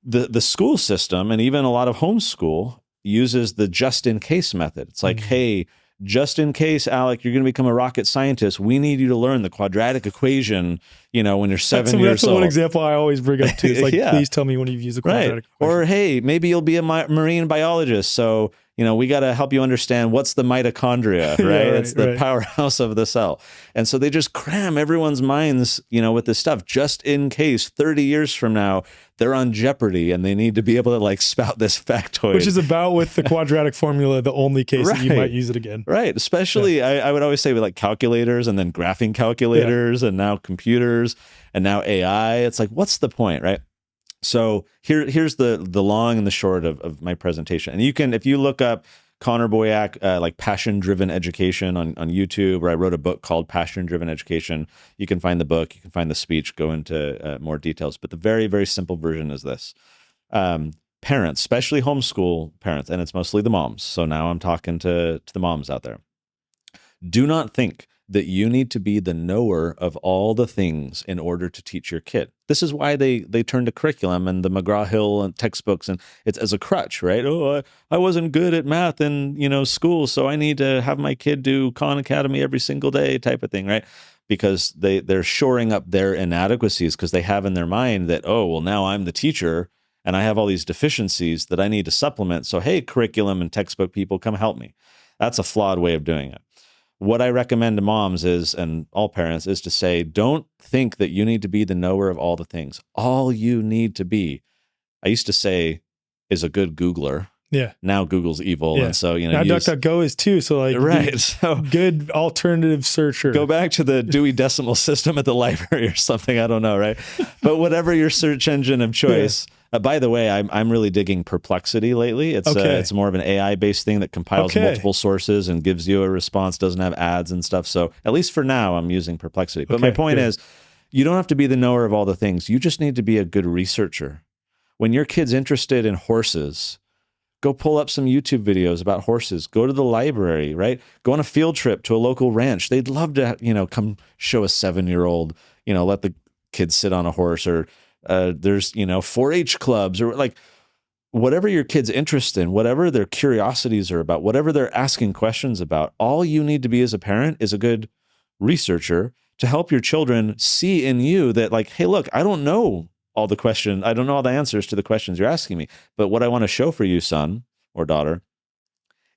The school system and even a lot of homeschool uses the just in case method. It's like, hey, just in case, Alec, you're going to become a rocket scientist, we need you to learn the quadratic equation, when you're 7 years old. That's one example I always bring up too. It's like, please tell me when you've used the quadratic equation. Or, hey, maybe you'll be a marine biologist. So, we got to help you understand what's the mitochondria, right? It's the powerhouse of the cell. And so they just cram everyone's minds, with this stuff just in case 30 years from now, they're on Jeopardy and they need to be able to spout this factoid. Which is about with the quadratic formula, the only case that you might use it again. Right. Especially, I would always say with calculators and then graphing calculators and now computers and now AI. It's like, what's the point, right? So here's the long and the short of my presentation. And you can, if you look up Connor Boyack, passion-driven education on YouTube, where I wrote a book called Passion-Driven Education, you can find the book, you can find the speech, go into more details. But the very, very simple version is this. Parents, especially homeschool parents, and it's mostly the moms. So now I'm talking to the moms out there. Do not think that you need to be the knower of all the things in order to teach your kid. This is why they turn to curriculum and the McGraw-Hill and textbooks, and it's as a crutch, right? Oh, I wasn't good at math in school, so I need to have my kid do Khan Academy every single day type of thing, right? Because they're shoring up their inadequacies because they have in their mind that, oh, well, now I'm the teacher and I have all these deficiencies that I need to supplement. So, hey, curriculum and textbook people, come help me. That's a flawed way of doing it. What I recommend to moms is, and all parents, is to say, don't think that you need to be the knower of all the things. All you need to be, I used to say, is a good Googler. Yeah. Now Google's evil. Yeah. And so, now DuckDuckGo is too. So like, right. So good alternative searcher. Go back to the Dewey Decimal System at the library or something. I don't know. Right. But whatever your search engine of choice, by the way, I'm really digging Perplexity lately. It's more of an AI based thing that compiles multiple sources and gives you a response, doesn't have ads and stuff. So at least for now, I'm using Perplexity. But my point is, you don't have to be the knower of all the things. You just need to be a good researcher. When your kid's interested in horses, go pull up some YouTube videos about horses. Go to the library, right? Go on a field trip to a local ranch. They'd love to, come show a 7-year-old, let the kids sit on a horse, or there's, 4-H clubs, or like whatever your kid's interested in, whatever their curiosities are about, whatever they're asking questions about. All you need to be as a parent is a good researcher to help your children see in you that, like, hey, look, I don't know all the answers to the questions you're asking me. But what I want to show for you, son or daughter,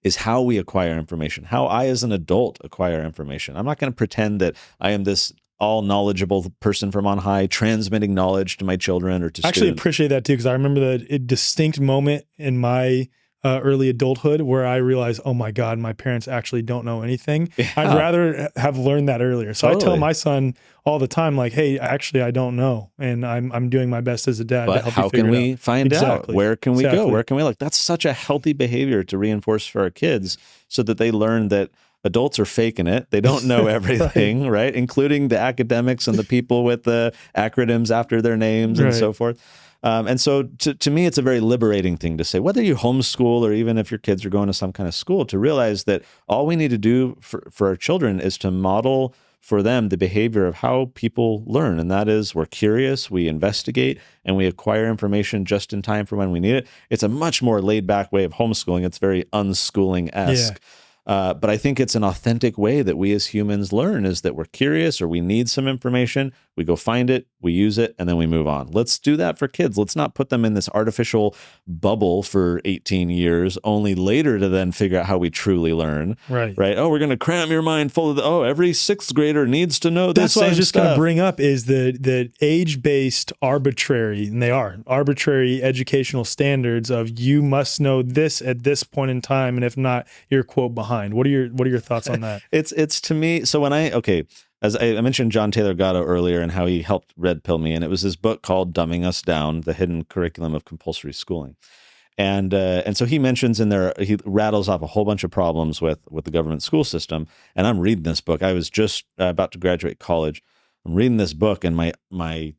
is how we acquire information, how I as an adult acquire information. I'm not going to pretend that I am this all knowledgeable person from on high, transmitting knowledge to my children or to students. I actually students. Appreciate that too, because I remember the distinct moment in my early adulthood where I realized, oh my God, my parents actually don't know anything. Yeah. I'd rather have learned that earlier. So I tell my son all the time, like, hey, actually, I don't know. And I'm doing my best as a dad to help you figure it out. How can we find out? Where can we go? Where can we look? That's such a healthy behavior to reinforce for our kids so that they learn that adults are faking it. They don't know everything, right? Including the academics and the people with the acronyms after their names and so forth. And so to me, it's a very liberating thing to say, whether you homeschool or even if your kids are going to some kind of school, to realize that all we need to do for our children is to model for them the behavior of how people learn. And that is, we're curious, we investigate, and we acquire information just in time for when we need it. It's a much more laid back way of homeschooling. It's very unschooling-esque. Yeah. But I think it's an authentic way that we as humans learn, is that we're curious or we need some information, we go find it, we use it, and then we move on. Let's do that for kids. Let's not put them in this artificial bubble for 18 years, only later to then figure out how we truly learn. Right. Oh, we're going to cram your mind full of every sixth grader needs to know this. That's what I was just going to bring up, is the age-based arbitrary, and they are arbitrary educational standards of you must know this at this point in time, and if not, you're quote behind. What are your thoughts on that? It's to me, so as I mentioned John Taylor Gatto earlier and how he helped red pill me, and it was his book called Dumbing Us Down, The Hidden Curriculum of Compulsory Schooling. And so he mentions in there, he rattles off a whole bunch of problems with the government school system. And I'm reading this book. I was just about to graduate college. I'm reading this book and my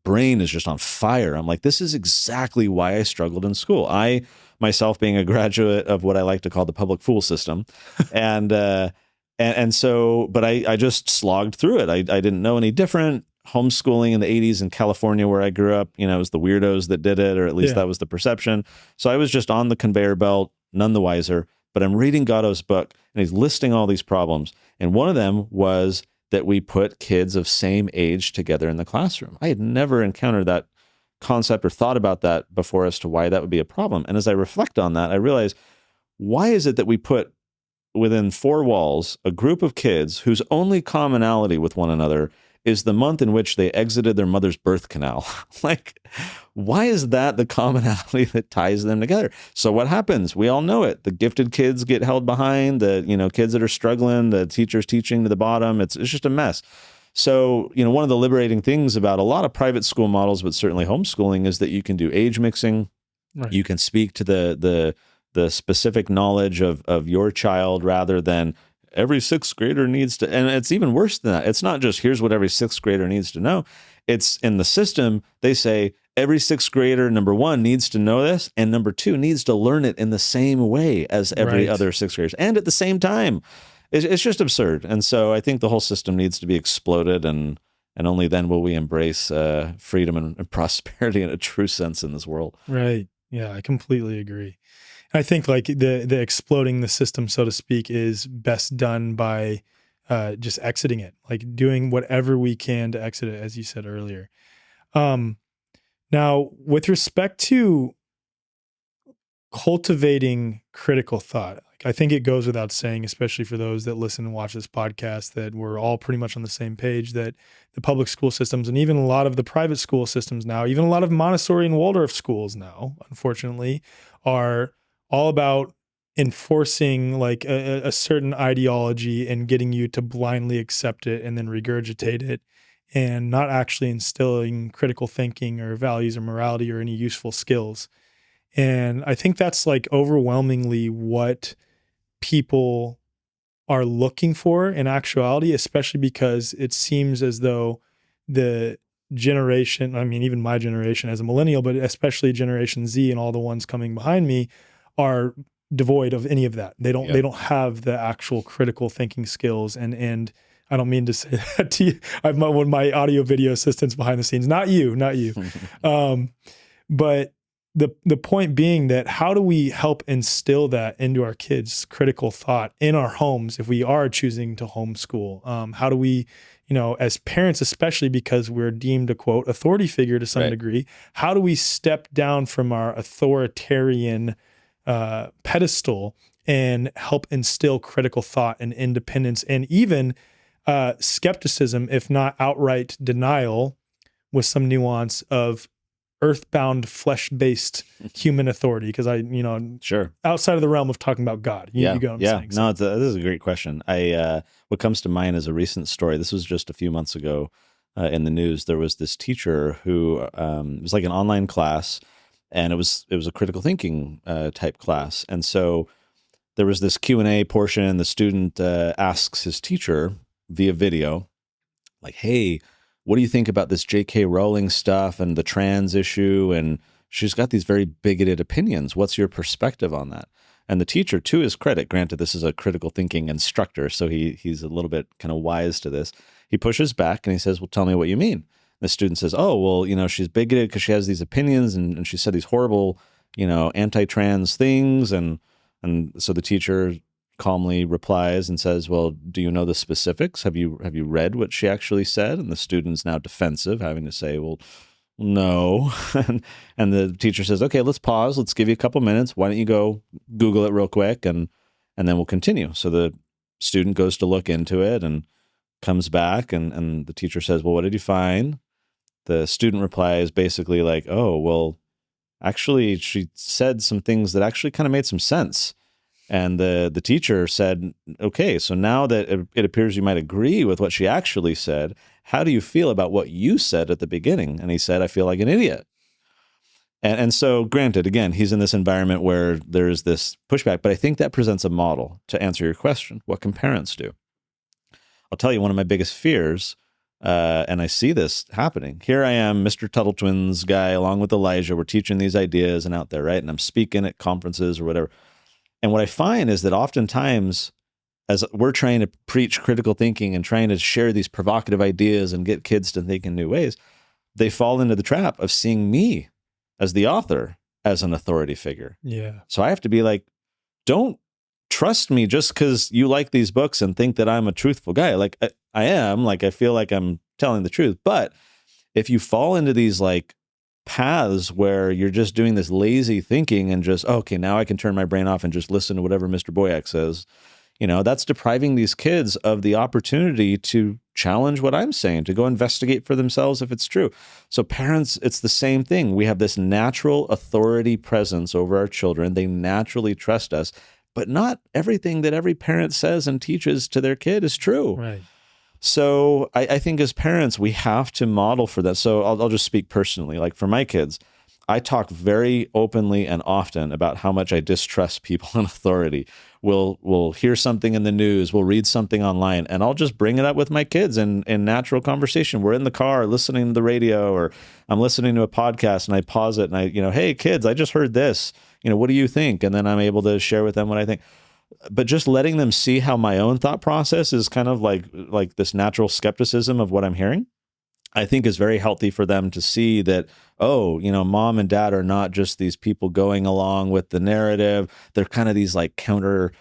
brain is just on fire. I'm like, this is exactly why I struggled in school. I, myself, being a graduate of what I like to call the public fool system. And so, but I just slogged through it. I didn't know any different. Homeschooling in the 80s in California, where I grew up, it was the weirdos that did it, or at least that was the perception. So I was just on the conveyor belt, none the wiser. But I'm reading Gatto's book, and he's listing all these problems. And one of them was that we put kids of same age together in the classroom. I had never encountered that concept or thought about that before as to why that would be a problem. And as I reflect on that, I realize, why is it that we put within 4 walls a group of kids whose only commonality with one another is the month in which they exited their mother's birth canal? Like, why is that the commonality that ties them together? So what happens? We all know it. The gifted kids get held behind, the kids that are struggling, the teachers teaching to the bottom. It's just a mess. So, one of the liberating things about a lot of private school models, but certainly homeschooling, is that you can do age mixing. Right. You can speak to the specific knowledge of your child rather than every 6th grader needs to. And it's even worse than that. It's not just here's what every 6th grader needs to know. It's in the system. They say every 6th grader, number 1, needs to know this, and number 2, needs to learn it in the same way as every other 6th graders, and at the same time. It's just absurd. And so I think the whole system needs to be exploded, and only then will we embrace freedom and prosperity in a true sense in this world. Right. Yeah, I completely agree. I think like the exploding the system, so to speak, is best done by just exiting it, like doing whatever we can to exit it, as you said earlier. Now, with respect to cultivating critical thought, like, I think it goes without saying, especially for those that listen and watch this podcast, that we're all pretty much on the same page, that the public school systems and even a lot of the private school systems now, even a lot of Montessori and Waldorf schools now, unfortunately, are all about enforcing like a certain ideology and getting you to blindly accept it and then regurgitate it, and not actually instilling critical thinking or values or morality or any useful skills. And I think that's like overwhelmingly what people are looking for in actuality, especially because it seems as though the generation, I mean, even my generation as a millennial, but especially Generation Z and all the ones coming behind me, are devoid of any of that. They don't have the actual critical thinking skills. And I don't mean to say that to you. I've one of my audio video assistants behind the scenes, not you. But the point being that how do we help instill that into our kids, critical thought in our homes if we are choosing to homeschool? How do we, as parents, especially because we're deemed a quote authority figure to some degree, how do we step down from our authoritarian pedestal and help instill critical thought and independence and even skepticism, if not outright denial, with some nuance of earthbound, flesh-based human authority? Because sure, outside of the realm of talking about God, you get what I'm saying. No, this is a great question. What comes to mind is a recent story. This was just a few months ago in the news. There was this teacher who it was like an online class, and it was a critical thinking type class. And so there was this Q&A portion. The student asks his teacher via video, like, "Hey, what do you think about this J.K. Rowling stuff and the trans issue? And she's got these very bigoted opinions. What's your perspective on that?" And the teacher, to his credit, granted this is a critical thinking instructor, so he's a little bit kind of wise to this. He pushes back and he says, "Well, tell me what you mean." The student says, "Oh, well, she's bigoted because she has these opinions and she said these horrible, anti-trans things." And so the teacher calmly replies and says, "Well, do you know the specifics? Have you read what she actually said?" And the student's now defensive, having to say, "Well, no." and the teacher says, "Okay, let's pause. Let's give you a couple minutes. Why don't you go Google it real quick and then we'll continue." So the student goes to look into it and comes back and the teacher says, "Well, what did you find?" The student replies basically like, "Oh, well, actually she said some things that actually kind of made some sense." And the teacher said, "Okay, so now that it appears you might agree with what she actually said, how do you feel about what you said at the beginning?" And he said, "I feel like an idiot." And so granted, again, he's in this environment where there's this pushback, but I think that presents a model to answer your question. What can parents do? I'll tell you one of my biggest fears, and I see this happening. Here I am, Mr. Tuttle Twins guy, along with Elijah. We're teaching these ideas and out there, right? And I'm speaking at conferences or whatever. And what I find is that oftentimes, as we're trying to preach critical thinking and trying to share these provocative ideas and get kids to think in new ways, they fall into the trap of seeing me as the author as an authority figure. Yeah. So I have to be like, don't trust me just because you like these books and think that I'm a truthful guy. Like I am, like I feel like I'm telling the truth. But if you fall into these like paths where you're just doing this lazy thinking and just, okay, now I can turn my brain off and just listen to whatever Mr. Boyack says, that's depriving these kids of the opportunity to challenge what I'm saying, to go investigate for themselves if it's true. So parents, it's the same thing. We have this natural authority presence over our children. They naturally trust us, but not everything that every parent says and teaches to their kid is true. Right. So I think as parents, we have to model for that. So I'll just speak personally. Like for my kids, I talk very openly and often about how much I distrust people in authority. We'll hear something in the news, we'll read something online, and I'll just bring it up with my kids in natural conversation. We're in the car listening to the radio, or I'm listening to a podcast and I pause it and I, "Hey kids, I just heard this. What do you think?" And then I'm able to share with them what I think. But just letting them see how my own thought process is kind of like this natural skepticism of what I'm hearing, I think is very healthy for them to see that, mom and dad are not just these people going along with the narrative. They're kind of these like counter,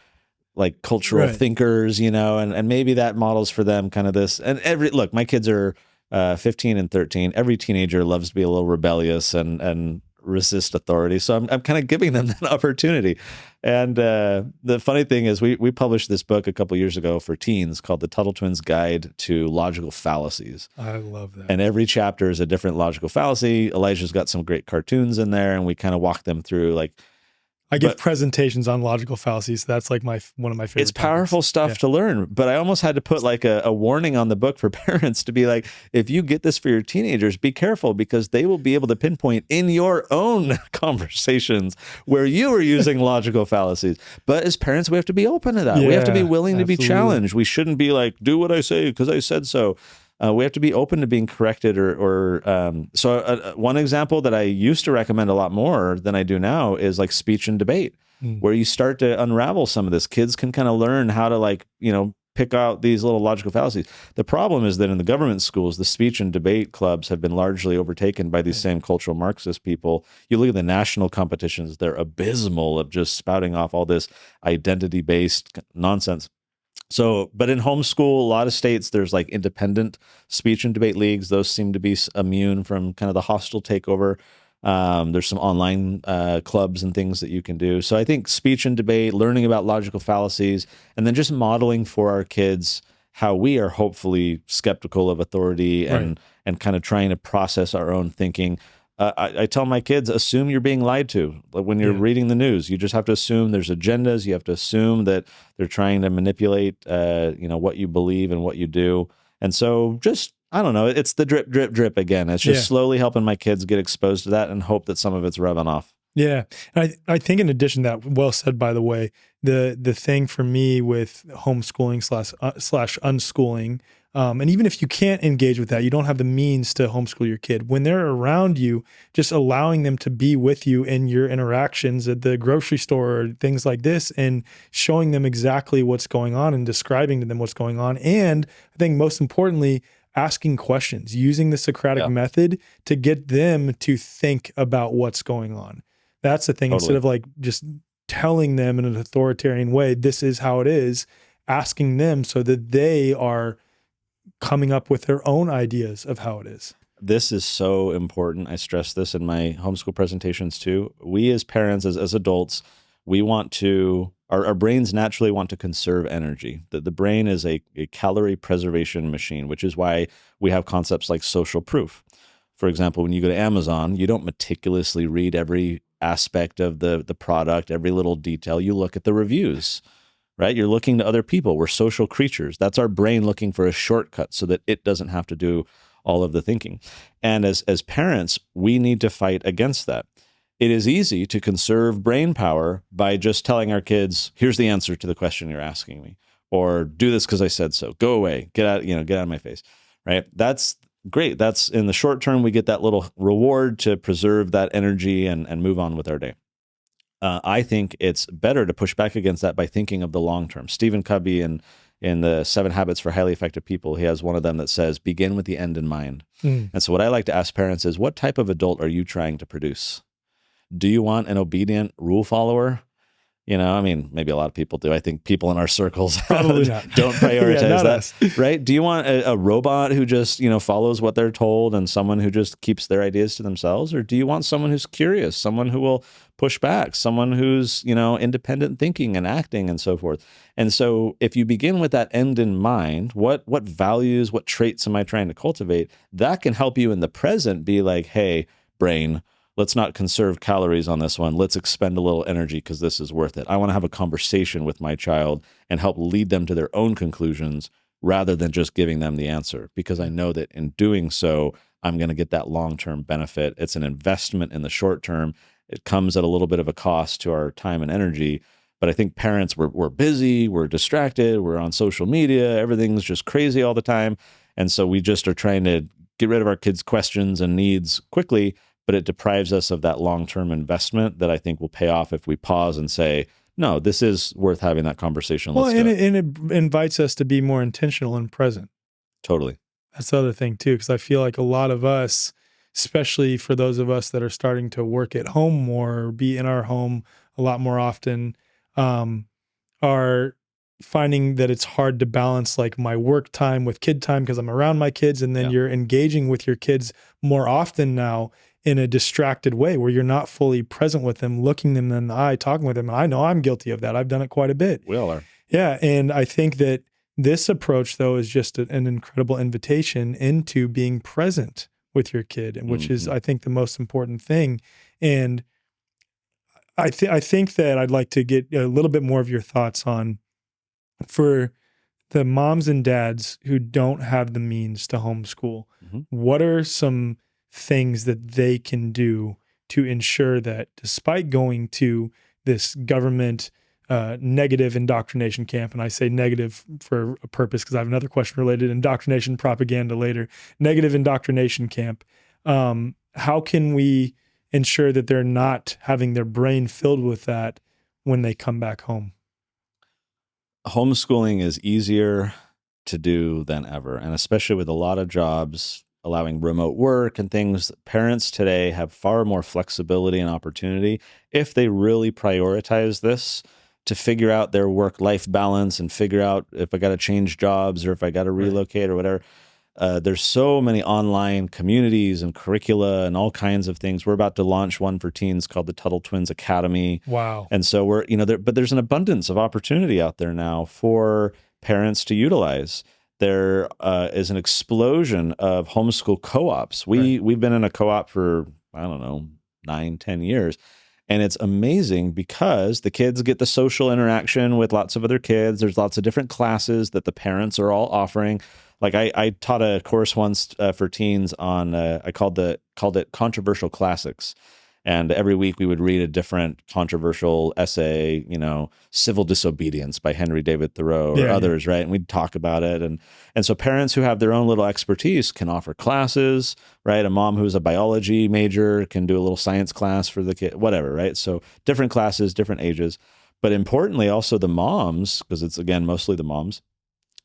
like cultural thinkers, and maybe that models for them kind of this. And look, my kids are 15 and 13. Every teenager loves to be a little rebellious and resist authority. So I'm kind of giving them that opportunity. And the funny thing is we published this book a couple years ago for teens called The Tuttle Twins Guide to Logical Fallacies. I love that. And every chapter is a different logical fallacy. Elijah's got some great cartoons in there, and we kind of walk them through like, I give presentations on logical fallacies. That's like one of my favorite. It's powerful topics. stuff to learn, but I almost had to put like a warning on the book for parents to be like, if you get this for your teenagers, be careful, because they will be able to pinpoint in your own conversations where you are using logical fallacies. But as parents, we have to be open to that. We have to be willing to be challenged. We shouldn't be like, do what I say because I said so. We have to be open to being corrected so one example that I used to recommend a lot more than I do now is like speech and debate, where you start to unravel some of this. Kids can kind of learn how to like, pick out these little logical fallacies. The problem is that in the government schools, the speech and debate clubs have been largely overtaken by these same cultural Marxist people. You look at the national competitions, they're abysmal of just spouting off all this identity-based nonsense. So, but in homeschool, a lot of states, there's like independent speech and debate leagues. Those seem to be immune from kind of the hostile takeover. There's some online clubs and things that you can do. So I think speech and debate, learning about logical fallacies, and then just modeling for our kids how we are hopefully skeptical of authority and kind of trying to process our own thinking. I tell my kids, assume you're being lied to. When you're reading the news, you just have to assume there's agendas. You have to assume that they're trying to manipulate, what you believe and what you do. And so just, I don't know, it's the drip, drip, drip again. It's just slowly helping my kids get exposed to that and hope that some of it's rubbing off. Yeah. And I think in addition to that, well said, by the way, the thing for me with homeschooling slash unschooling, and even if you can't engage with that, you don't have the means to homeschool your kid. When they're around you, just allowing them to be with you in your interactions at the grocery store or things like this, and showing them exactly what's going on and describing to them what's going on. And I think most importantly, asking questions, using the Socratic method to get them to think about what's going on. That's the thing. Totally. Instead of like just telling them in an authoritarian way, this is how it is, asking them so that they are coming up with their own ideas of how it is. This is so important. I stress this in my homeschool presentations too. We as parents, as adults, we want to, our brains naturally want to conserve energy. The brain is a calorie preservation machine, which is why we have concepts like social proof. For example, when you go to Amazon, you don't meticulously read every aspect of the product, every little detail. You look at the reviews. Right? You're looking to other people. We're social creatures. That's our brain looking for a shortcut so that it doesn't have to do all of the thinking. And as parents, we need to fight against that. It is easy to conserve brain power by just telling our kids, here's the answer to the question you're asking me, or do this because I said so. Go away. Get out of my face. Right? That's great. That's in the short term, we get that little reward to preserve that energy and move on with our day. I think it's better to push back against that by thinking of the long term. Stephen Covey in the 7 Habits for Highly Effective People, he has one of them that says, begin with the end in mind. And so what I like to ask parents is, what type of adult are you trying to produce? Do you want an obedient rule follower? Maybe a lot of people do. I think people in our circles probably don't prioritize that, us. Right? Do you want a robot who just, follows what they're told and someone who just keeps their ideas to themselves? Or do you want someone who's curious, someone who will push back, someone who's, independent thinking and acting and so forth? And so if you begin with that end in mind, what values, what traits am I trying to cultivate? That can help you in the present be like, hey, brain, let's not conserve calories on this one. Let's expend a little energy because this is worth it. I want to have a conversation with my child and help lead them to their own conclusions rather than just giving them the answer, because I know that in doing so, I'm going to get that long-term benefit. It's an investment in the short term. It comes at a little bit of a cost to our time and energy. But I think parents, we're busy, we're distracted, we're on social media, everything's just crazy all the time. And so we just are trying to get rid of our kids' questions and needs quickly, but it deprives us of that long-term investment that I think will pay off if we pause and say, no, this is worth having that conversation. Well, and it invites us to be more intentional and present. Totally. That's the other thing too, because I feel like a lot of us, especially for those of us that are starting to work at home more, or be in our home a lot more often, are finding that it's hard to balance like my work time with kid time because I'm around my kids, and then you're engaging with your kids more often now in a distracted way where you're not fully present with them, looking them in the eye, talking with them. And I know I'm guilty of that. I've done it quite a bit. We all are. Yeah. And I think that this approach, though, is just an incredible invitation into being present with your kid, which is, I think, the most important thing. And I think that I'd like to get a little bit more of your thoughts on, for the moms and dads who don't have the means to homeschool, what are some things that they can do to ensure that, despite going to this government negative indoctrination camp, and I say negative for a purpose because I have another question related to indoctrination propaganda later, negative indoctrination camp, how can we ensure that they're not having their brain filled with that when they come back home? Homeschooling is easier to do than ever. And especially with a lot of jobs allowing remote work and things, parents today have far more flexibility and opportunity if they really prioritize this to figure out their work-life balance and figure out if I got to change jobs or if I got to relocate or whatever. There's so many online communities and curricula and all kinds of things. We're about to launch one for teens called the Tuttle Twins Academy. Wow. And so we're, but there's an abundance of opportunity out there now for parents to utilize. There is an explosion of homeschool co-ops. We've been in a co-op for, I don't know, 9-10 years. And it's amazing because the kids get the social interaction with lots of other kids. There's lots of different classes that the parents are all offering. Like I taught a course once for teens on, I called it Controversial Classics. And every week we would read a different controversial essay, Civil Disobedience by Henry David Thoreau or others, right? And we'd talk about it. And so parents who have their own little expertise can offer classes, right? A mom who's a biology major can do a little science class for the kid, whatever, right? So different classes, different ages. But importantly, also the moms, because it's, again, mostly the moms,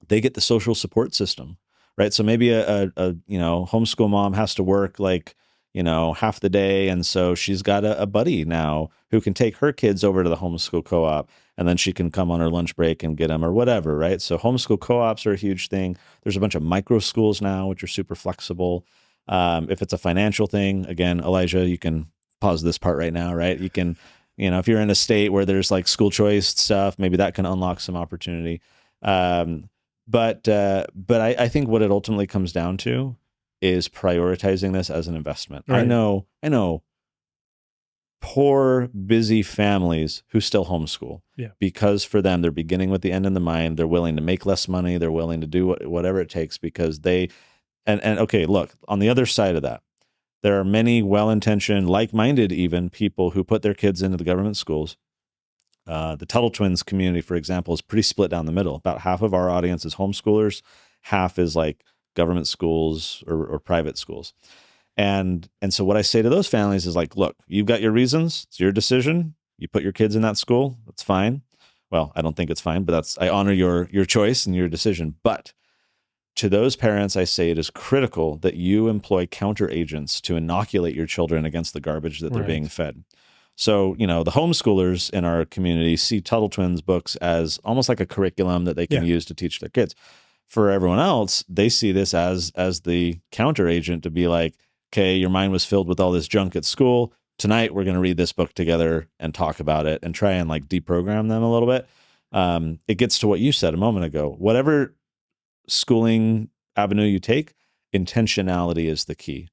they get the social support system, right? So maybe a homeschool mom has to work like, half the day. And so she's got a buddy now who can take her kids over to the homeschool co-op, and then she can come on her lunch break and get them or whatever, right? So homeschool co-ops are a huge thing. There's a bunch of micro schools now, which are super flexible. If it's a financial thing, again, Elijah, you can pause this part right now, right? You can, if you're in a state where there's like school choice stuff, maybe that can unlock some opportunity. But I think what it ultimately comes down to is prioritizing this as an investment. Right. I know poor, busy families who still homeschool because for them, they're beginning with the end in the mind. They're willing to make less money. They're willing to do whatever it takes because and okay, look, on the other side of that, there are many well-intentioned, like-minded even people who put their kids into the government schools. The Tuttle Twins community, for example, is pretty split down the middle. About half of our audience is homeschoolers, half is like government schools or private schools. And so what I say to those families is like, look, you've got your reasons. It's your decision. You put your kids in that school. That's fine. Well, I don't think it's fine, but I honor your choice and your decision. But to those parents, I say it is critical that you employ counter agents to inoculate your children against the garbage that they're being fed. So, the homeschoolers in our community see Tuttle Twins books as almost like a curriculum that they can use to teach their kids. For everyone else, they see this as the counter agent to be like, okay, your mind was filled with all this junk at school. Tonight, we're going to read this book together and talk about it and try and like deprogram them a little bit. It gets to what you said a moment ago. Whatever schooling avenue you take, intentionality is the key.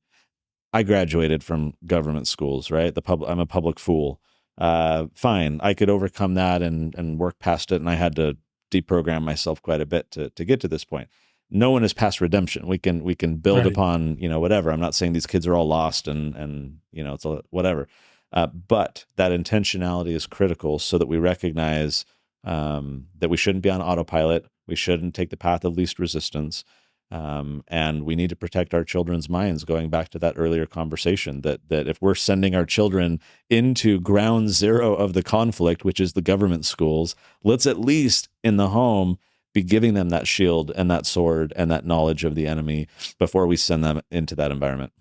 I graduated from government schools, right? I'm a public fool. Fine, I could overcome that and work past it, and I had to deprogram myself quite a bit to get to this point. No one is past redemption. We can build upon, whatever. I'm not saying these kids are all lost and it's whatever. But that intentionality is critical so that we recognize that we shouldn't be on autopilot. We shouldn't take the path of least resistance. And we need to protect our children's minds, going back to that earlier conversation, that if we're sending our children into ground zero of the conflict, which is the government schools, let's at least in the home be giving them that shield and that sword and that knowledge of the enemy before we send them into that environment.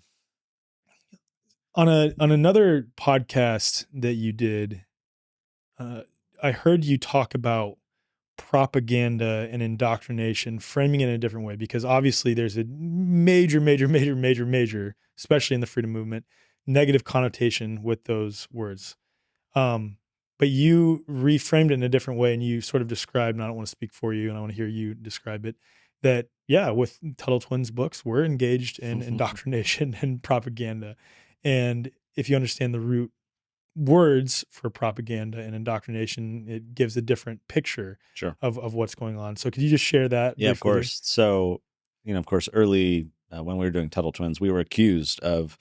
On another podcast that you did, I heard you talk about propaganda and indoctrination, framing it in a different way, because obviously there's a major, especially in the freedom movement, negative connotation with those words. But you reframed it in a different way, and you sort of described, and I don't want to speak for you, and I want to hear you describe it, that, with Tuttle Twins books, we're engaged in indoctrination and propaganda. And if you understand the root words for propaganda and indoctrination, it gives a different picture Sure. of what's going on. So could you just share that? Yeah, of briefly? course. So, of course, early when we were doing Tuttle Twins, we were accused of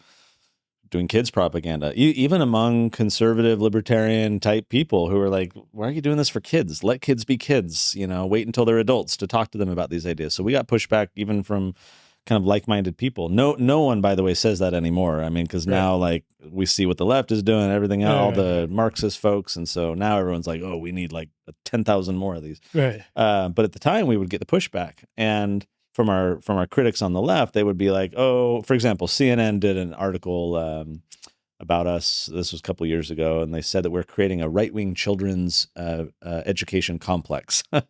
doing kids propaganda, even among conservative libertarian type people who were like, why are you doing this for kids? Let kids be kids, wait until they're adults to talk to them about these ideas. So we got pushback even from kind of like-minded people. No one, by the way, says that anymore. I mean, because now like we see what the left is doing, everything, all the Marxist folks. And so now everyone's like, oh, we need like 10,000 more of these. Right. But at the time we would get the pushback, and from our critics on the left, they would be like, oh, for example, CNN did an article about us. This was a couple of years ago, and they said that we're creating a right-wing children's education complex, kind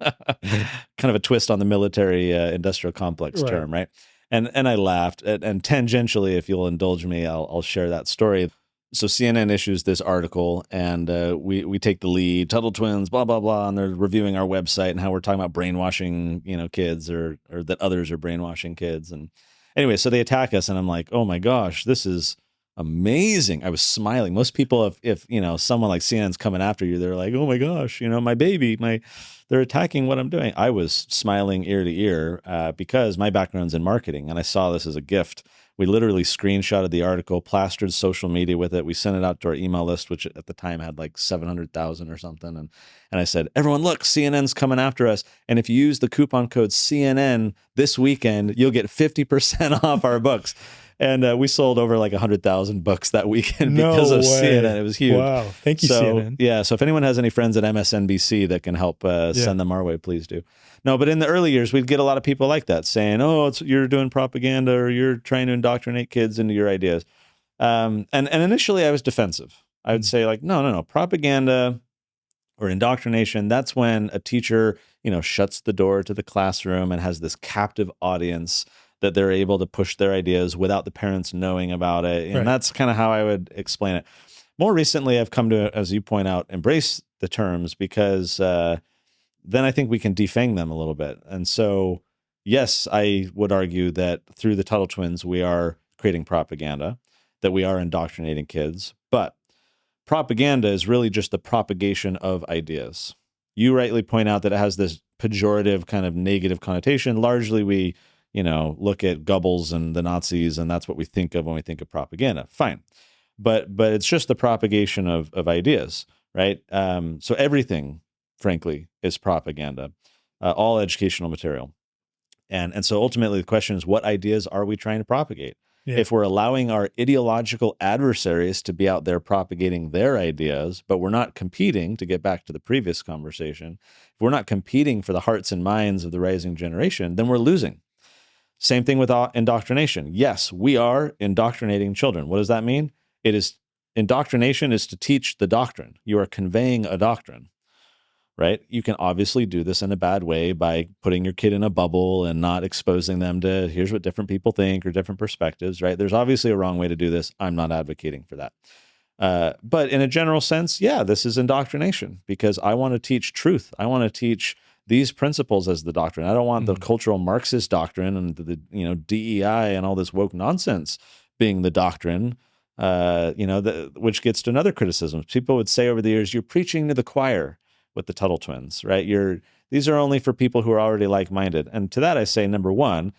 of a twist on the military industrial complex term, right? And I laughed, and tangentially, if you'll indulge me, I'll share that story. So CNN issues this article, and we take the lead, Tuttle Twins, blah, blah, blah, and they're reviewing our website and how we're talking about brainwashing, kids or that others are brainwashing kids. And anyway, so they attack us, and I'm like, oh my gosh, this is amazing. I was smiling. Most people, if someone like CNN's coming after you, they're like, oh my gosh, my baby, they're attacking what I'm doing. I was smiling ear to ear because my background's in marketing, and I saw this as a gift. We literally screenshotted the article, plastered social media with it. We sent it out to our email list, which at the time had like 700,000 or something. And I said, everyone, look, CNN's coming after us. And if you use the coupon code CNN this weekend, you'll get 50% off our books. And we sold over like 100,000 books that weekend because of CNN. It was huge. Wow. Thank you, CNN. Yeah. So if anyone has any friends at MSNBC that can help send them our way, please do. No, but in the early years, we'd get a lot of people like that saying, oh, you're doing propaganda or you're trying to indoctrinate kids into your ideas. And initially I was defensive. I would say like, no. Propaganda or indoctrination, that's when a teacher, shuts the door to the classroom and has this captive audience that they're able to push their ideas without the parents knowing about it. And that's kind of how I would explain it. More recently, I've come to, as you point out, embrace the terms because then I think we can defang them a little bit. And so, yes, I would argue that through the Tuttle Twins, we are creating propaganda, that we are indoctrinating kids. But propaganda is really just the propagation of ideas. You rightly point out that it has this pejorative kind of negative connotation. Largely, we look at Goebbels and the Nazis, and that's what we think of when we think of propaganda. Fine. But it's just the propagation of ideas, right? So everything, frankly, is propaganda, all educational material. And so ultimately the question is, what ideas are we trying to propagate? Yeah. If we're allowing our ideological adversaries to be out there propagating their ideas, but we're not competing, to get back to the previous conversation, if we're not competing for the hearts and minds of the rising generation, then we're losing. Same thing with indoctrination. Yes, we are indoctrinating children. What does that mean? Indoctrination is to teach the doctrine. You are conveying a doctrine, right? You can obviously do this in a bad way by putting your kid in a bubble and not exposing them to here's what different people think or different perspectives, right? There's obviously a wrong way to do this. I'm not advocating for that. But in a general sense, yeah, this is indoctrination because I want to teach truth. I want to teach these principles as the doctrine. I don't want the cultural Marxist doctrine and the DEI and all this woke nonsense being the doctrine, which gets to another criticism. People would say over the years, you're preaching to the choir with the Tuttle Twins, right? These are only for people who are already like-minded. And to that I say, number one,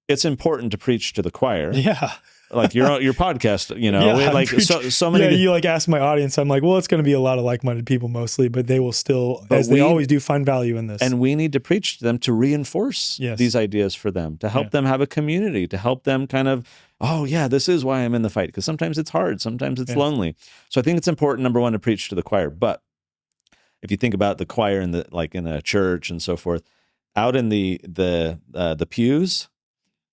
it's important to preach to the choir. Yeah. Like your podcast, so many. Yeah, you ask my audience. I'm like, well, it's going to be a lot of like-minded people mostly, but they will still, they always do, find value in this. And we need to preach to them to reinforce these ideas for them, to help them have a community, to help them kind of, oh yeah, this is why I'm in the fight. Because sometimes it's hard, sometimes it's lonely. So I think it's important, number one, to preach to the choir. But if you think about the choir in a church and so forth, out in the pews,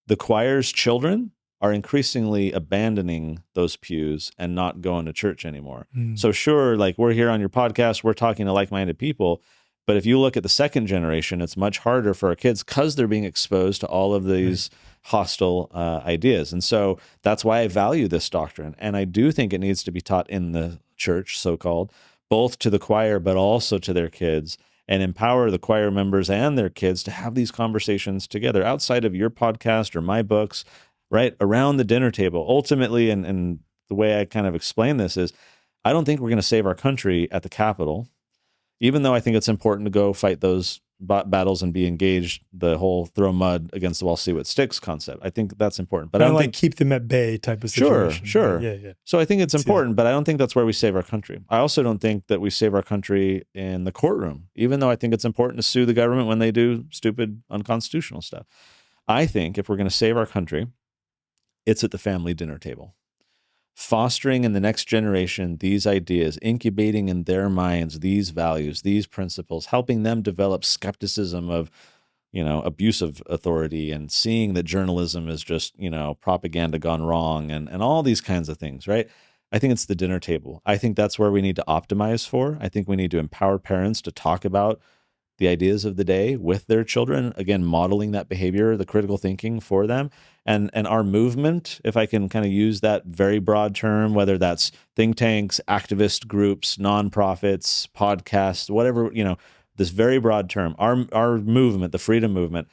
the choir's children are increasingly abandoning those pews and not going to church anymore. So sure, we're here on your podcast, we're talking to like-minded people, but if you look at the second generation, it's much harder for our kids because they're being exposed to all of these hostile ideas. And so that's why I value this doctrine. And I do think it needs to be taught in the church, so-called, both to the choir, but also to their kids, and empower the choir members and their kids to have these conversations together outside of your podcast or my books, right, around the dinner table. Ultimately, and the way I kind of explain this is, I don't think we're going to save our country at the Capitol, even though I think it's important to go fight those battles and be engaged, the whole throw mud against the wall, see what sticks concept. I think that's important. But I don't think keep them at bay type of sure, situation. sure. Yeah. So I think it's important, but I don't think that's where we save our country. I also don't think that we save our country in the courtroom, even though I think it's important to sue the government when they do stupid, unconstitutional stuff. I think if we're going to save our country, it's at the family dinner table. Fostering in the next generation these ideas, incubating in their minds these values, these principles, helping them develop skepticism of, abuse of authority, and seeing that journalism is just, propaganda gone wrong, and all these kinds of things, right? I think it's the dinner table. I think that's where we need to optimize for. I think we need to empower parents to talk about the ideas of the day with their children, again, modeling that behavior, the critical thinking for them. And our movement, if I can kind of use that very broad term, whether that's think tanks, activist groups, nonprofits, podcasts, whatever, this very broad term, our movement, the freedom movement,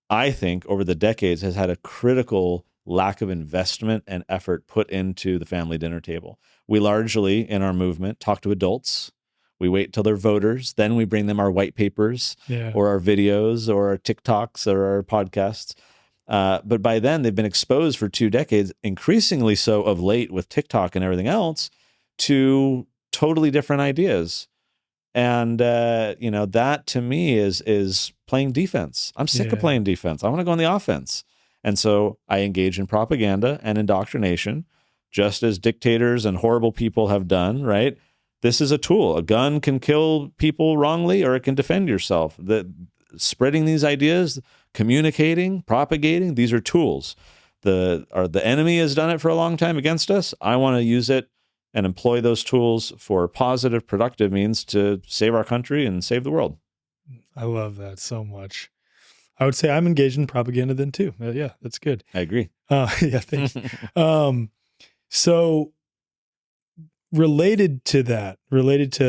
I think over the decades has had a critical lack of investment and effort put into the family dinner table. We largely, in our movement, talk to adults. We wait till they're voters. Then we bring them our white papers or our videos or our TikToks or our podcasts. But by then, they've been exposed for 2 decades, increasingly so of late with TikTok and everything else, to totally different ideas. And, that to me is playing defense. I'm sick of playing defense. I want to go on the offense. And so I engage in propaganda and indoctrination, just as dictators and horrible people have done, right? This is a tool. A gun can kill people wrongly, or it can defend yourself. Spreading these ideas, communicating, propagating, these are tools. The enemy has done it for a long time against us. I want to use it and employ those tools for positive, productive means to save our country and save the world. I love that so much. I would say I'm engaged in propaganda then too. Yeah, that's good. I agree. Yeah, thanks. So related to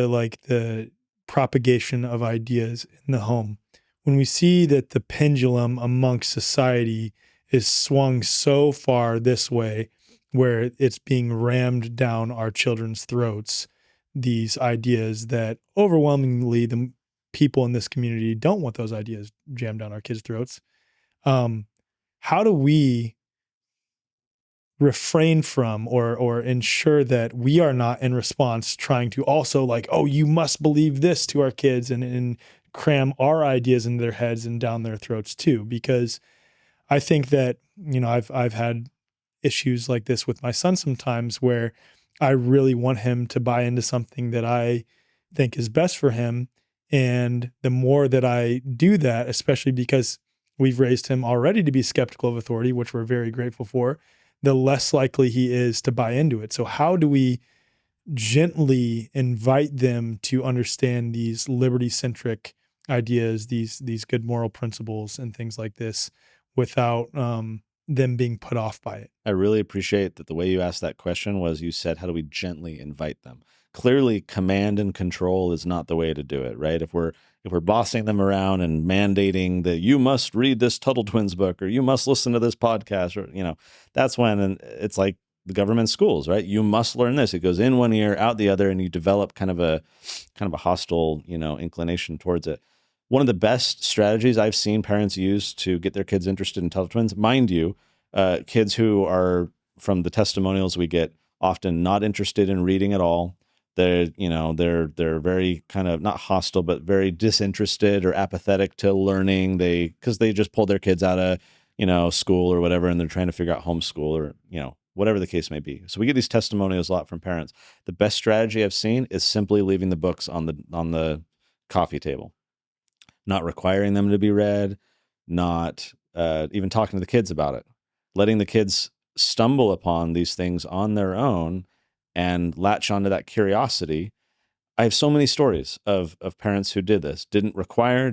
like the propagation of ideas in the home, when we see that the pendulum amongst society is swung so far this way, where it's being rammed down our children's throats, these ideas that overwhelmingly the people in this community don't want those ideas jammed down our kids' throats. How do we refrain from or ensure that we are not in response trying to also like, oh, you must believe this to our kids and cram our ideas into their heads and down their throats too? Because I think that, I've had issues like this with my son sometimes where I really want him to buy into something that I think is best for him. And the more that I do that, especially because we've raised him already to be skeptical of authority, which we're very grateful for, the less likely he is to buy into it. So how do we gently invite them to understand these liberty-centric ideas, these good moral principles and things like this without them being put off by it? I really appreciate that the way you asked that question was you said, how do we gently invite them? Clearly, command and control is not the way to do it, right? If we're bossing them around and mandating that you must read this Tuttle Twins book or you must listen to this podcast, or that's when, and it's like the government schools, right? You must learn this. It goes in one ear, out the other, and you develop kind of a hostile, inclination towards it. One of the best strategies I've seen parents use to get their kids interested in Tuttle Twins, mind you, kids who are, from the testimonials we get, often not interested in reading at all. They're very kind of not hostile, but very disinterested or apathetic to learning. Because they just pulled their kids out of, school or whatever, and they're trying to figure out homeschool or, whatever the case may be. So we get these testimonials a lot from parents. The best strategy I've seen is simply leaving the books on the coffee table, not requiring them to be read, not even talking to the kids about it, letting the kids stumble upon these things on their own and latch onto that curiosity. I have so many stories of parents who did this, didn't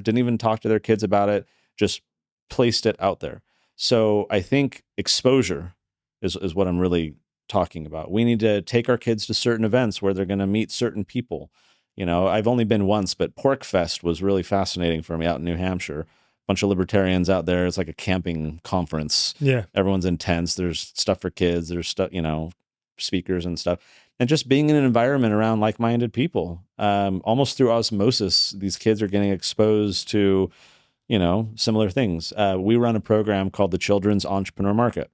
even talk to their kids about it, just placed it out there. So I think exposure is what I'm really talking about. We need to take our kids to certain events where they're going to meet certain people. I've only been once, but Pork Fest was really fascinating for me out in New Hampshire. Bunch of libertarians out there. It's like a camping conference. Yeah. Everyone's in tents. There's stuff for kids. There's stuff, speakers and stuff. and just being in an environment around like-minded people. Almost through osmosis, these kids are getting exposed to, similar things. We run a program called the Children's Entrepreneur Market.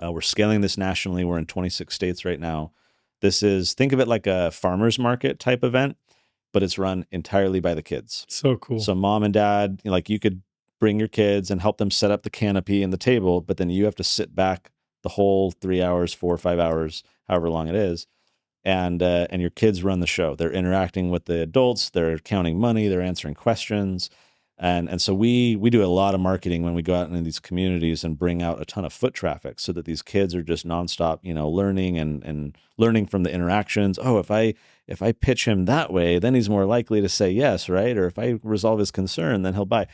We're scaling this nationally. We're in 26 states right now. Think of it like a farmer's market type event, but it's run entirely by the kids. So cool. So mom and dad, you could bring your kids and help them set up the canopy and the table, but then you have to sit back the whole 3 hours, 4 or 5 hours, however long it is. And your kids run the show. They're interacting with the adults. They're counting money. They're answering questions. And so we do a lot of marketing when we go out into these communities and bring out a ton of foot traffic so that these kids are just nonstop, learning and learning from the interactions. Oh, if I pitch him that way, then he's more likely to say yes, right? Or if I resolve his concern, then he'll buy.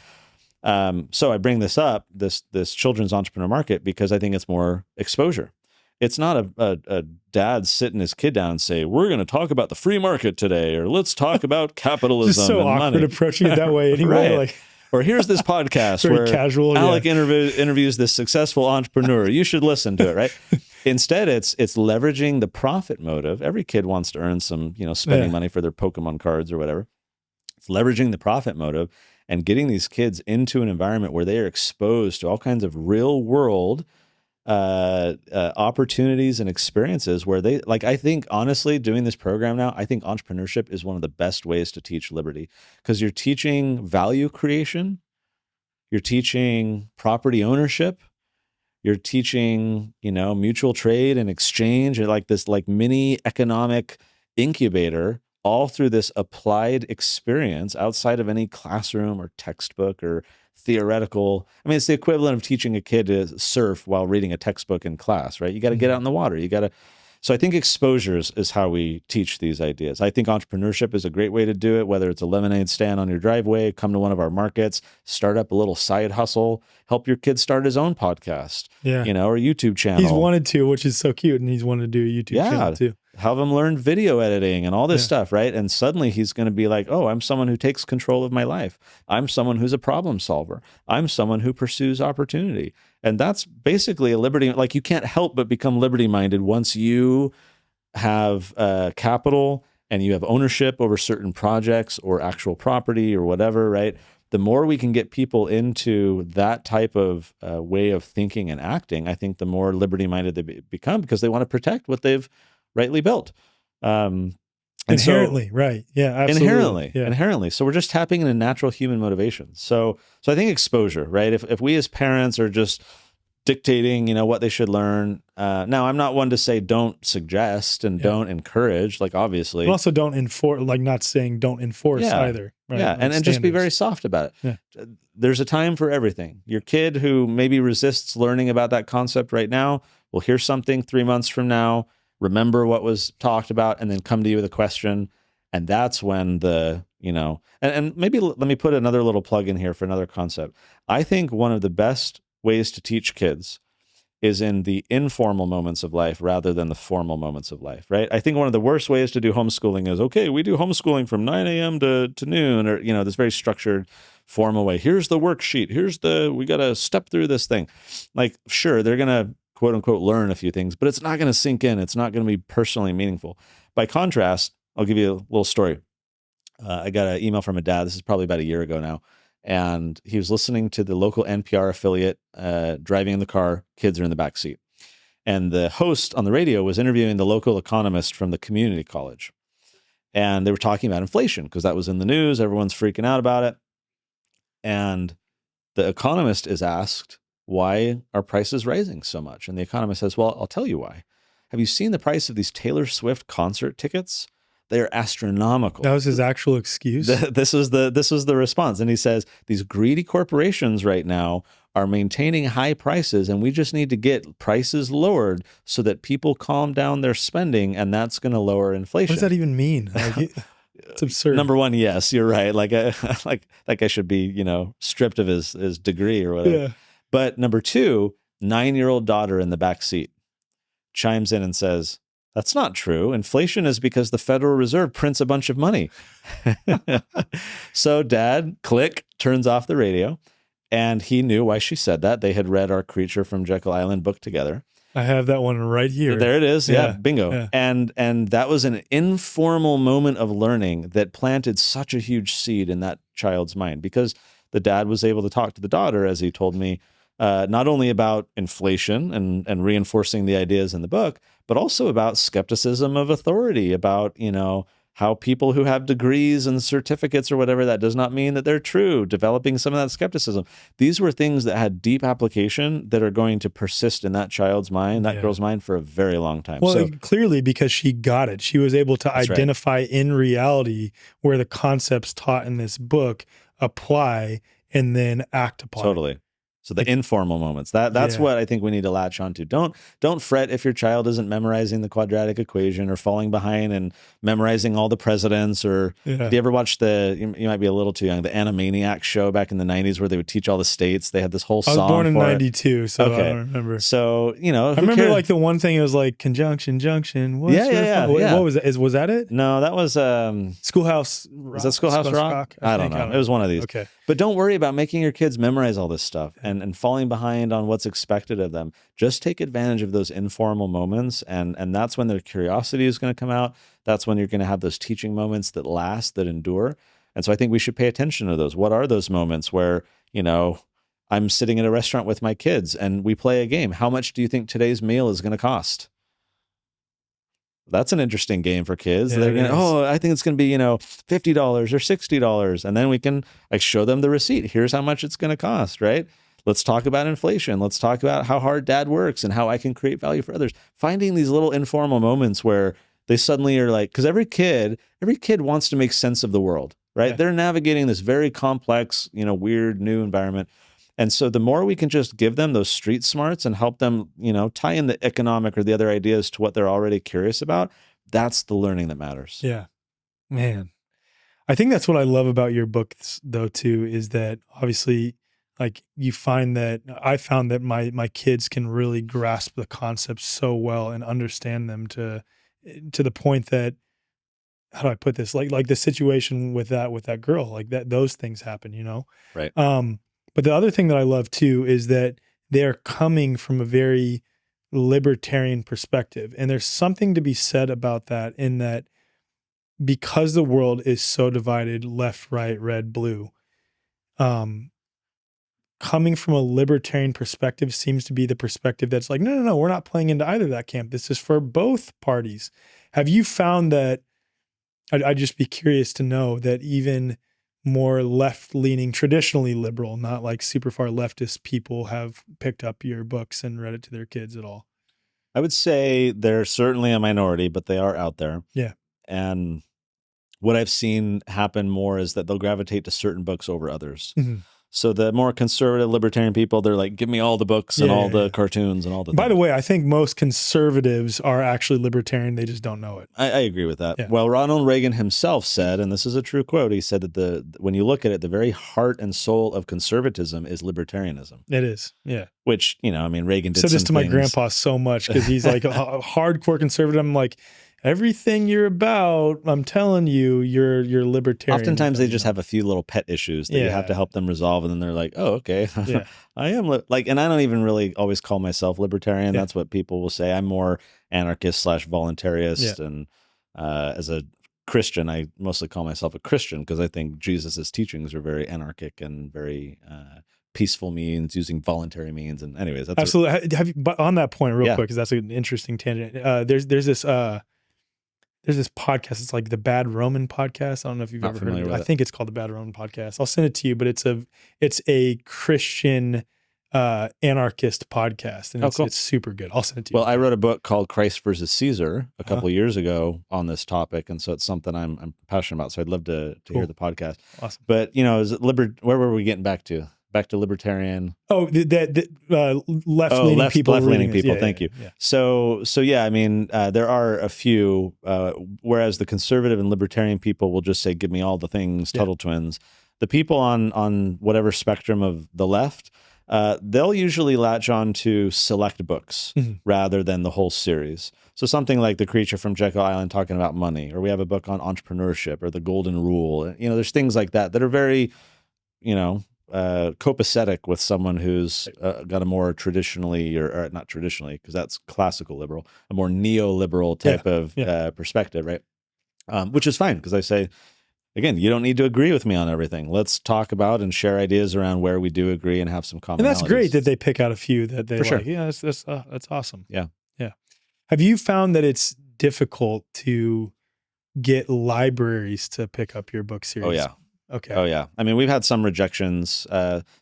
So I bring this up, this children's entrepreneur market, because I think it's more exposure. It's not a dad sitting his kid down and say, we're going to talk about the free market today, or let's talk about capitalism. Just so and awkward money. approaching it that way anyway. Right. Or here's this podcast Very where casual, Alec interviews this successful entrepreneur. You should listen to it, right? Instead, it's leveraging the profit motive. Every kid wants to earn some, spending money for their Pokemon cards or whatever. It's leveraging the profit motive and getting these kids into an environment where they are exposed to all kinds of real world opportunities and experiences where I think honestly doing this program now, I think entrepreneurship is one of the best ways to teach liberty, because you're teaching value creation, you're teaching property ownership, you're teaching, mutual trade and exchange, and this mini economic incubator, all through this applied experience outside of any classroom or textbook or theoretical. I mean, it's the equivalent of teaching a kid to surf while reading a textbook in class, right? You got to get out in the water. So I think exposure is how we teach these ideas. I think entrepreneurship is a great way to do it, whether it's a lemonade stand on your driveway, come to one of our markets, start up a little side hustle, help your kid start his own podcast, or YouTube channel. He's wanted to, which is so cute. And he's wanted to do a YouTube channel too. Have him learn video editing and all this stuff, right? And suddenly he's going to be like, oh, I'm someone who takes control of my life. I'm someone who's a problem solver. I'm someone who pursues opportunity. And that's basically a liberty. You can't help but become liberty-minded once you have capital and you have ownership over certain projects or actual property or whatever, right? The more we can get people into that type of way of thinking and acting, I think the more liberty-minded they become, because they want to protect what they've rightly built. Inherently, right. Yeah, absolutely. Inherently. So we're just tapping into natural human motivation. So I think exposure, right? If we as parents are just dictating, what they should learn. Now, I'm not one to say don't suggest and don't encourage, obviously. But also don't enforce, not saying don't enforce either. Right? Yeah, and just be very soft about it. Yeah. There's a time for everything. Your kid who maybe resists learning about that concept right now will hear something 3 months from now, remember what was talked about, and then come to you with a question. And that's when and maybe let me put another little plug in here for another concept. I think one of the best ways to teach kids is in the informal moments of life rather than the formal moments of life, right? I think one of the worst ways to do homeschooling is, okay, we do homeschooling from 9 a.m. to noon, or, this very structured, formal way. Here's the worksheet. We got to step through this thing. Sure, they're going to quote unquote learn a few things, but it's not going to sink in. It's not going to be personally meaningful. By contrast, I'll give you a little story. I got an email from a dad. This is probably about a year ago now. And he was listening to the local NPR affiliate, driving in the car, kids are in the back seat. And the host on the radio was interviewing the local economist from the community college. And they were talking about inflation because that was in the news. Everyone's freaking out about it. And the economist is asked, why are prices rising so much? And the economist says, well, I'll tell you why. Have you seen the price of these Taylor Swift concert tickets? They're astronomical. That was his actual excuse. This was the response. And he says, these greedy corporations right now are maintaining high prices, and we just need to get prices lowered so that people calm down their spending, and that's going to lower inflation. What does that even mean? It's absurd. Number one, yes, you're right. Like that guy should be, stripped of his degree or whatever. Yeah. But number two, 9-year-old daughter in the back seat chimes in and says, that's not true. Inflation is because the Federal Reserve prints a bunch of money. So dad, turns off the radio, and he knew why she said that. They had read our Creature from Jekyll Island book together. I have that one right here. There it is. Yeah, bingo. Yeah. And that was an informal moment of learning that planted such a huge seed in that child's mind, because the dad was able to talk to the daughter, as he told me, not only about inflation and reinforcing the ideas in the book, but also about skepticism of authority, about, how people who have degrees and certificates or whatever, that does not mean that they're true, developing some of that skepticism. These were things that had deep application that are going to persist in that child's mind, that girl's mind, for a very long time. Well, So clearly, because she got it. She was able to identify in reality where the concepts taught in this book apply and then act upon it. totally. So the informal moments, that's what I think we need to latch onto. Don't fret if your child isn't memorizing the quadratic equation or falling behind and memorizing all the presidents. Or did you ever watch you might be a little too young, the Animaniacs show back in the 90s where they would teach all the states? They had this whole song. I was born in for 92, so Okay. I don't remember. So, I remember like the one thing, it was like conjunction, junction. What was that? Was that it? No, that was Schoolhouse Rock. Was that Schoolhouse Rock? I don't know. It was one of these. Okay. But don't worry about making your kids memorize all this stuff and falling behind on what's expected of them. Just take advantage of those informal moments, and that's when their curiosity is going to come out. That's when you're going to have those teaching moments that last, that endure. And so I think we should pay attention to those. What are those moments where, I'm sitting at a restaurant with my kids and we play a game? How much do you think today's meal is going to cost? That's an interesting game for kids. Yeah, They're going, I think it's going to be, $50 or $60. And then we can show them the receipt. Here's how much it's going to cost, right? Let's talk about inflation. Let's talk about how hard dad works and how I can create value for others. Finding these little informal moments where they suddenly are like, because every kid wants to make sense of the world, right? Yeah. They're navigating this very complex, weird new environment. And so the more we can just give them those street smarts and help them, tie in the economic or the other ideas to what they're already curious about, that's the learning that matters. Yeah, man. I think that's what I love about your books, though, too, is that obviously, like, I found that my kids can really grasp the concepts so well and understand them to the point that, how do I put this? Like the situation with that girl, like those things happen, Right. But the other thing that I love too is that they're coming from a very libertarian perspective. And there's something to be said about that, in that because the world is so divided, left, right, red, blue, coming from a libertarian perspective seems to be the perspective that's like, no, we're not playing into either of that camp. This is for both parties. Have you found that, I'd just be curious to know, that even more left-leaning, traditionally liberal, not like super far leftist people, have picked up your books and read it to their kids at all? I would say they're certainly a minority, but they are out there. Yeah. And what I've seen happen more is that they'll gravitate to certain books over others. Mm-hmm. So the more conservative libertarian people, they're like, give me all the books and all the cartoons and all the By things. the way, I think most conservatives are actually libertarian. They just don't know it. I agree with that. Yeah. Well, Ronald Reagan himself said, and this is a true quote, he said that when you look at it, the very heart and soul of conservatism is libertarianism. It is. Yeah. Which, Reagan did said this some to my things. grandpa so much, because he's like a hardcore conservative. I'm like, everything you're about, I'm telling you, you're libertarian. Oftentimes they just have a few little pet issues that you have to help them resolve, and then they're like, "Oh, okay, Yeah. I am and I don't even really always call myself libertarian. Yeah. That's what people will say. I'm more anarchist / voluntarist, and as a Christian, I mostly call myself a Christian because I think Jesus's teachings are very anarchic and very peaceful means, using voluntary means. And anyways, that's absolutely. Have you, but on that point, real quick, because that's an interesting tangent. There's this podcast. It's like the Bad Roman podcast. I don't know if you've ever heard of it. I think it's called the Bad Roman podcast. I'll send it to you, but it's a Christian anarchist podcast, and cool. it's super good. I'll send it to you. Well, I wrote a book called Christ versus Caesar a couple of years ago on this topic, and so it's something I'm passionate about. So I'd love to hear the podcast. Awesome. But is it where were we getting back to? Back to libertarian. Oh, left-leaning people. Left-leaning people. Yeah, thank you. Yeah. So yeah, there are a few, whereas the conservative and libertarian people will just say, give me all the things, Tuttle Twins. The people on whatever spectrum of the left, they'll usually latch on to select books rather than the whole series. So something like The Creature from Jekyll Island talking about money, or we have a book on entrepreneurship, or The Golden Rule. There's things like that are very, copacetic with someone who's got a more traditionally, or not traditionally, because that's classical liberal, a more neoliberal type of perspective, right? Which is fine, because I say, again, you don't need to agree with me on everything. Let's talk about and share ideas around where we do agree and have some commonalities. And that's great that they pick out a few that they For like. sure. Yeah, that's awesome. Yeah. Yeah. Have you found that it's difficult to get libraries to pick up your book series? Oh, yeah. Okay. Oh, yeah. I mean, we've had some rejections.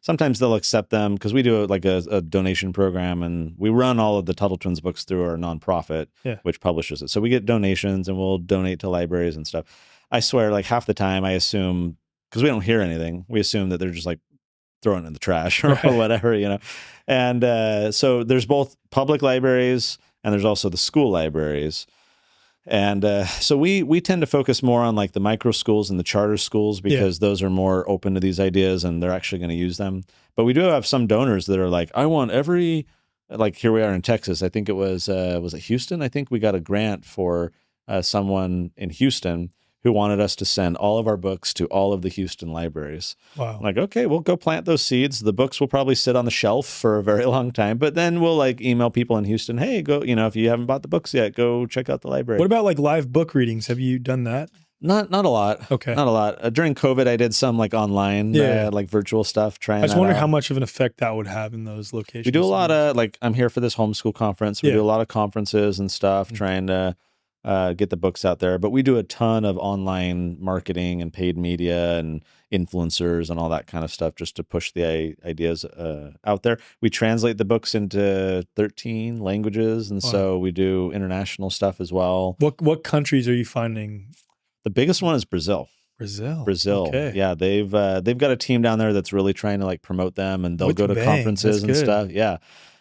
Sometimes they'll accept them because we do like a donation program, and we run all of the Tuttle Twins books through our nonprofit, which publishes it. So we get donations and we'll donate to libraries and stuff. I swear, like half the time I assume, because we don't hear anything, we assume that they're just like throwing it in the trash or whatever, you know? And so there's both public libraries and there's also the school libraries. And so we tend to focus more on like the micro schools and the charter schools, because those are more open to these ideas and they're actually going to use them. But we do have some donors that are like, I want every, like here we are in Texas. I think it was it Houston? I think we got a grant for someone in Houston who wanted us to send all of our books to all of the Houston libraries. Wow. I'm like, okay, we'll go plant those seeds. The books will probably sit on the shelf for a very long time, but then we'll like email people in Houston, hey, go, you know, if you haven't bought the books yet, go check out the library. What about like live book readings? Have you done that? Not a lot. Okay. Not a lot. During COVID, I did some like online, like virtual stuff. I just wonder how much of an effect that would have in those locations. We do a lot of like, I'm here for this homeschool conference. We do a lot of conferences and stuff, trying to get the books out there. But we do a ton of online marketing and paid media and influencers and all that kind of stuff just to push the ideas out there. We translate the books into 13 languages, and so we do international stuff as well. What countries are you finding? The biggest one is Brazil. Brazil. Okay. Yeah, they've got a team down there that's really trying to like promote them, and they'll go to conferences and stuff.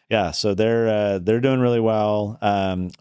Yeah. So they're doing really well.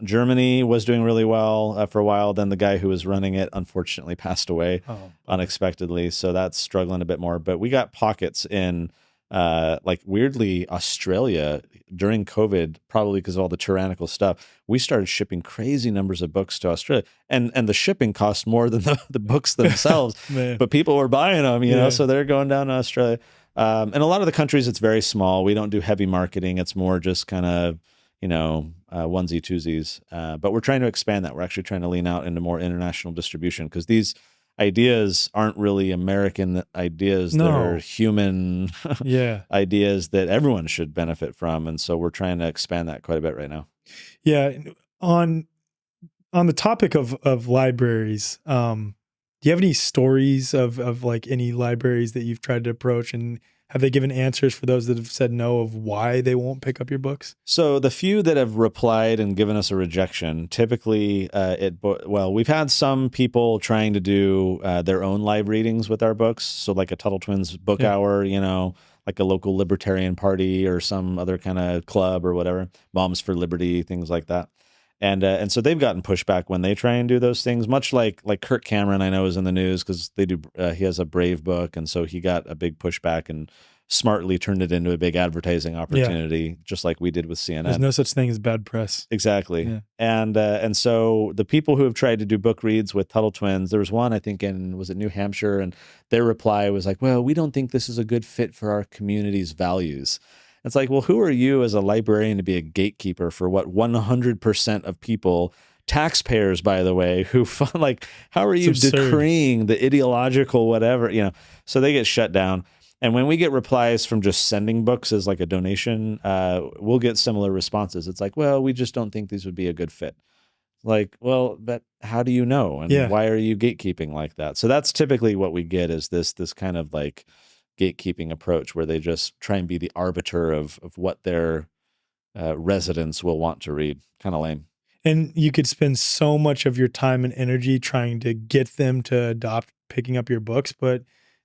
Germany was doing really well for a while. Then the guy who was running it unfortunately passed away unexpectedly. So that's struggling a bit more. But we got pockets in like weirdly Australia during COVID, probably because of all the tyrannical stuff. We started shipping crazy numbers of books to Australia, and the shipping cost more than the books themselves. But people were buying them, you know, so they're going down to Australia. And a lot of the countries, it's very small. We don't do heavy marketing. It's more just kind of, you know, onesie twosies. But we're trying to expand that. We're actually trying to lean out into more international distribution, because these ideas aren't really American ideas. They're human ideas that everyone should benefit from. And so we're trying to expand that quite a bit right now. Yeah. On the topic of libraries, do you have any stories of like any libraries that you've tried to approach, and have they given answers for those that have said no of why they won't pick up your books? So the few that have replied and given us a rejection, typically we've had some people trying to do their own live readings with our books. So like a Tuttle Twins book hour, you know, like a local libertarian party or some other kind of club or whatever, Moms for Liberty, things like that. And so they've gotten pushback when they try and do those things, much like Kirk Cameron, I know, is in the news because they do. He has a Brave book, and so he got a big pushback and smartly turned it into a big advertising opportunity, just like we did with CNN. There's no such thing as bad press. Exactly. Yeah. And so the people who have tried to do book reads with Tuttle Twins, there was one, I think, was it New Hampshire? And their reply was like, well, we don't think this is a good fit for our community's values. It's like, well, who are you as a librarian to be a gatekeeper for what 100% of people, taxpayers, by the way, who like, how are you decreeing the ideological whatever, you know? So they get shut down. And when we get replies from just sending books as like a donation, we'll get similar responses. It's like, well, we just don't think these would be a good fit. Like, well, but how do you know? And why are you gatekeeping like that? So that's typically what we get, is this kind of like gatekeeping approach where they just try and be the arbiter of what their residents will want to read. Kind of lame. And you could spend so much of your time and energy trying to get them to adopt picking up your books, but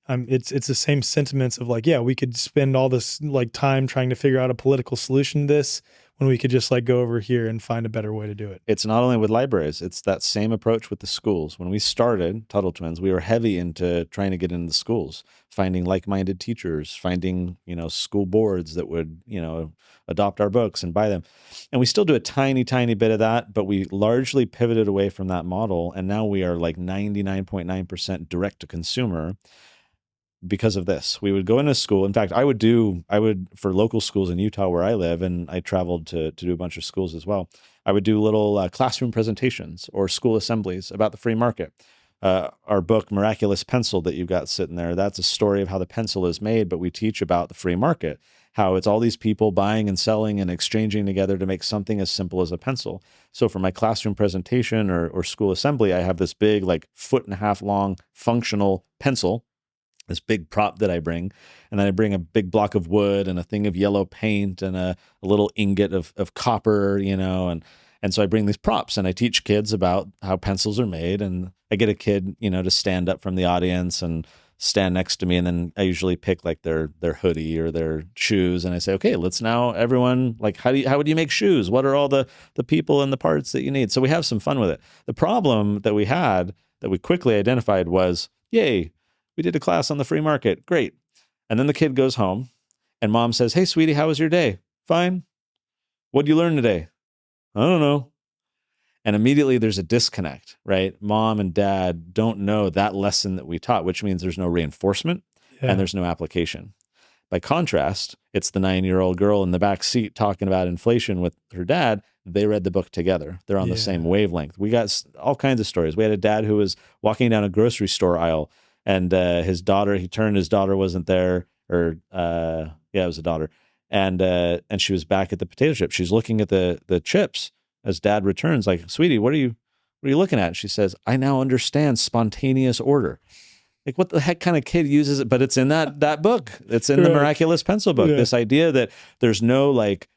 it's the same sentiments of like, we could spend all this like time trying to figure out a political solution to this when we could just like go over here and find a better way to do it. It's not only with libraries, it's that same approach with the schools. When we started Tuttle Twins, we were heavy into trying to get into the schools, finding like-minded teachers, finding, you know, school boards that would, you know, adopt our books and buy them. And we still do a tiny, tiny bit of that, but we largely pivoted away from that model. And now we are like 99.9% direct to consumer. because of this. We would go into school. In fact, I would for local schools in Utah where I live, and I traveled to do a bunch of schools as well. I would do little classroom presentations or school assemblies about the free market. Our book, Miraculous Pencil, that you've got sitting there, that's a story of how the pencil is made, but we teach about the free market, how it's all these people buying and selling and exchanging together to make something as simple as a pencil. So for my classroom presentation or school assembly, I have this big, like 1.5 foot long functional pencil, this big prop that I bring. And then I bring a big block of wood and a thing of yellow paint and a little ingot of copper, and so I bring these props and I teach kids about how pencils are made. And I get a kid, to stand up from the audience and stand next to me. And then I usually pick like their hoodie or their shoes. And I say, okay, let's now everyone, like, how would you make shoes? What are all the people and the parts that you need? So we have some fun with it. The problem that we had that we quickly identified was, yay, we did a class on the free market. Great. And then the kid goes home and mom says, hey, sweetie, how was your day? Fine. What'd you learn today? I don't know. And immediately there's a disconnect, right? Mom and dad don't know that lesson that we taught, which means there's no reinforcement and there's no application. By contrast, it's the 9-year-old girl in the back seat talking about inflation with her dad. They read the book together. They're on the same wavelength. We got all kinds of stories. We had a dad who was walking down a grocery store aisle, and his daughter, he turned, his daughter wasn't there, or it was a daughter. And she was back at the potato chip. She's looking at the chips as dad returns, like, sweetie, what are you looking at? She says, I now understand spontaneous order. Like, what the heck kind of kid uses it? But it's in that book. It's in the Miraculous Pencil book. This idea that there's no like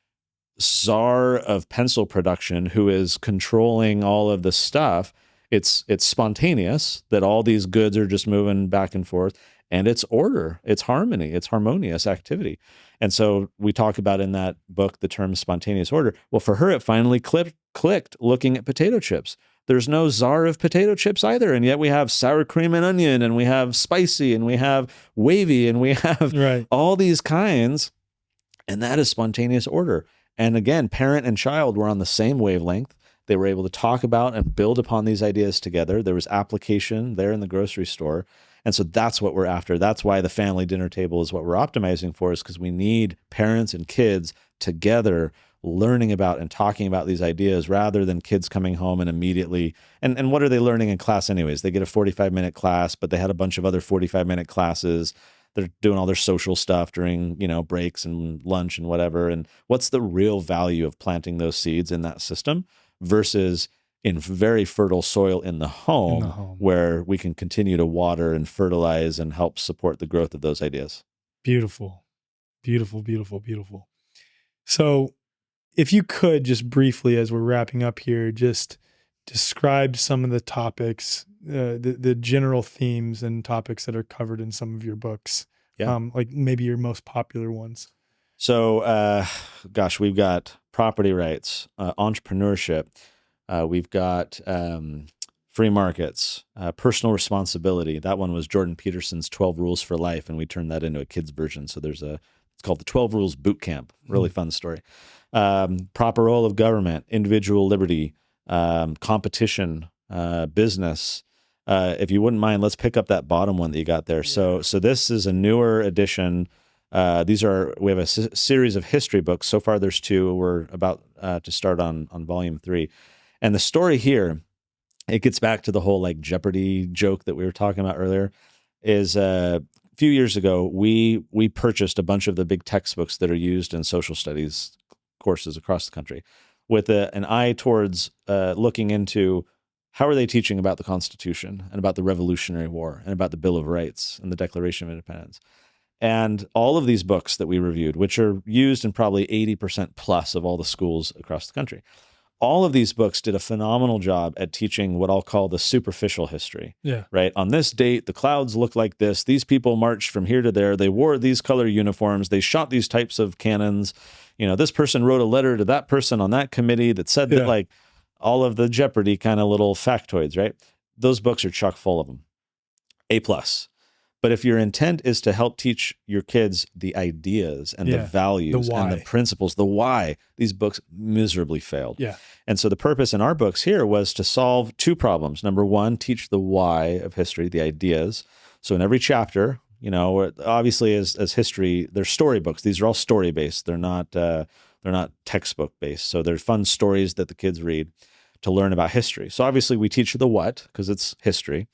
czar of pencil production who is controlling all of the stuff. It's spontaneous, that all these goods are just moving back and forth, and it's order, it's harmony, it's harmonious activity. And so we talk about in that book the term spontaneous order. Well, for her, it finally clicked looking at potato chips. There's no czar of potato chips either, and yet we have sour cream and onion, and we have spicy, and we have wavy, and we have all these kinds, and that is spontaneous order. And again, parent and child were on the same wavelength. They were able to talk about and build upon these ideas together. There was application there in the grocery store. And so that's what we're after. That's why the family dinner table is what we're optimizing for, is because we need parents and kids together learning about and talking about these ideas, rather than kids coming home and immediately, and what are they learning in class anyways? They get a 45-minute class, but they had a bunch of other 45-minute classes. They're doing all their social stuff during, breaks and lunch and whatever. And what's the real value of planting those seeds in that system versus in very fertile soil in the home, where we can continue to water and fertilize and help support the growth of those ideas? Beautiful, beautiful, beautiful, beautiful. So if you could just briefly, as we're wrapping up here, just describe some of the topics, the general themes and topics that are covered in some of your books, like maybe your most popular ones. So, we've got property rights, entrepreneurship. We've got free markets, personal responsibility. That one was Jordan Peterson's 12 Rules for Life, and we turned that into a kid's version. So it's called the 12 Rules Boot Camp. Really fun story. Proper role of government, individual liberty, competition, business. If you wouldn't mind, let's pick up that bottom one that you got there. So this is a newer edition. We have a series of history books. So far there's 2. We're about to start on volume 3. And the story here, it gets back to the whole like Jeopardy joke that we were talking about earlier, is a few years ago, we purchased a bunch of the big textbooks that are used in social studies courses across the country, with an eye towards looking into how are they teaching about the Constitution and about the Revolutionary War and about the Bill of Rights and the Declaration of Independence. And all of these books that we reviewed, which are used in probably 80% plus of all the schools across the country, all of these books did a phenomenal job at teaching what I'll call the superficial history. Right? On this date, the clouds look like this. These people marched from here to there. They wore these color uniforms. They shot these types of cannons. This person wrote a letter to that person on that committee that said that, like, all of the Jeopardy kind of little factoids, right? Those books are chock full of them. A+. But if your intent is to help teach your kids the ideas and the values and the principles, the why, these books miserably failed. And so the purpose in our books here was to solve 2 problems. Number 1, teach the why of history, the ideas. So in every chapter, You know, obviously as history, they're storybooks. These are all story based. They're not textbook based. So they're fun stories that the kids read to learn about history. So obviously we teach the what, because it's history,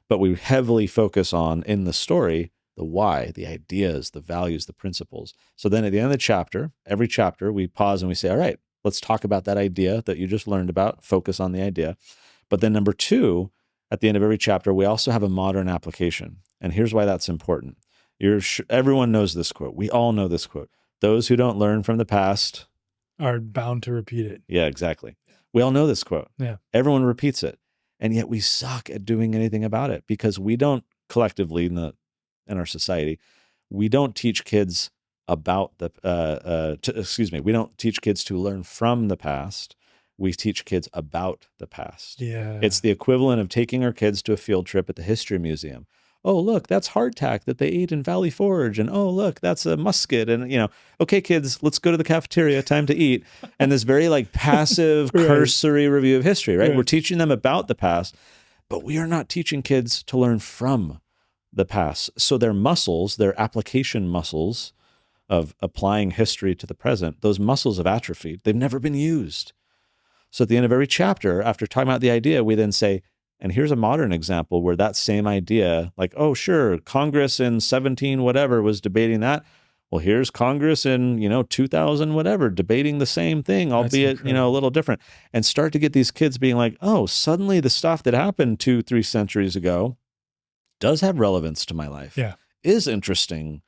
but we heavily focus on, in the story, the why, the ideas, the values, the principles. So then at the end of the chapter, every chapter, we pause and we say, all right, let's talk about that idea that you just learned about, focus on the idea. But then number 2, at the end of every chapter, we also have a modern application. And here's why that's important. Everyone knows this quote. We all know this quote. Those who don't learn from the past are bound to repeat it. Yeah, exactly. We all know this quote. Yeah. Everyone repeats it. And yet we suck at doing anything about it, because we don't collectively in our society, we don't teach kids about we don't teach kids to learn from the past. We teach kids about the past. Yeah. It's the equivalent of taking our kids to a field trip at the History Museum. Oh, look, that's hardtack that they ate in Valley Forge. And oh, look, that's a musket. And, you know, okay, kids, let's go to the cafeteria, time to eat. And this very like passive, Right. cursory review of history, right? Right. We're teaching them about the past, but we are not teaching kids to learn from the past. So their muscles, their application muscles of applying history to the present, those muscles have atrophied. They've never been used. So at the end of every chapter, after talking about the idea, we then say, and here's a modern example where that same idea, like, oh, sure, Congress in 17 whatever was debating that. Well, here's Congress in, 2000 whatever, debating the same thing, albeit, a little different. And start to get these kids being like, oh, suddenly the stuff that happened 2-3 centuries ago does have relevance to my life. Yeah. Is interesting.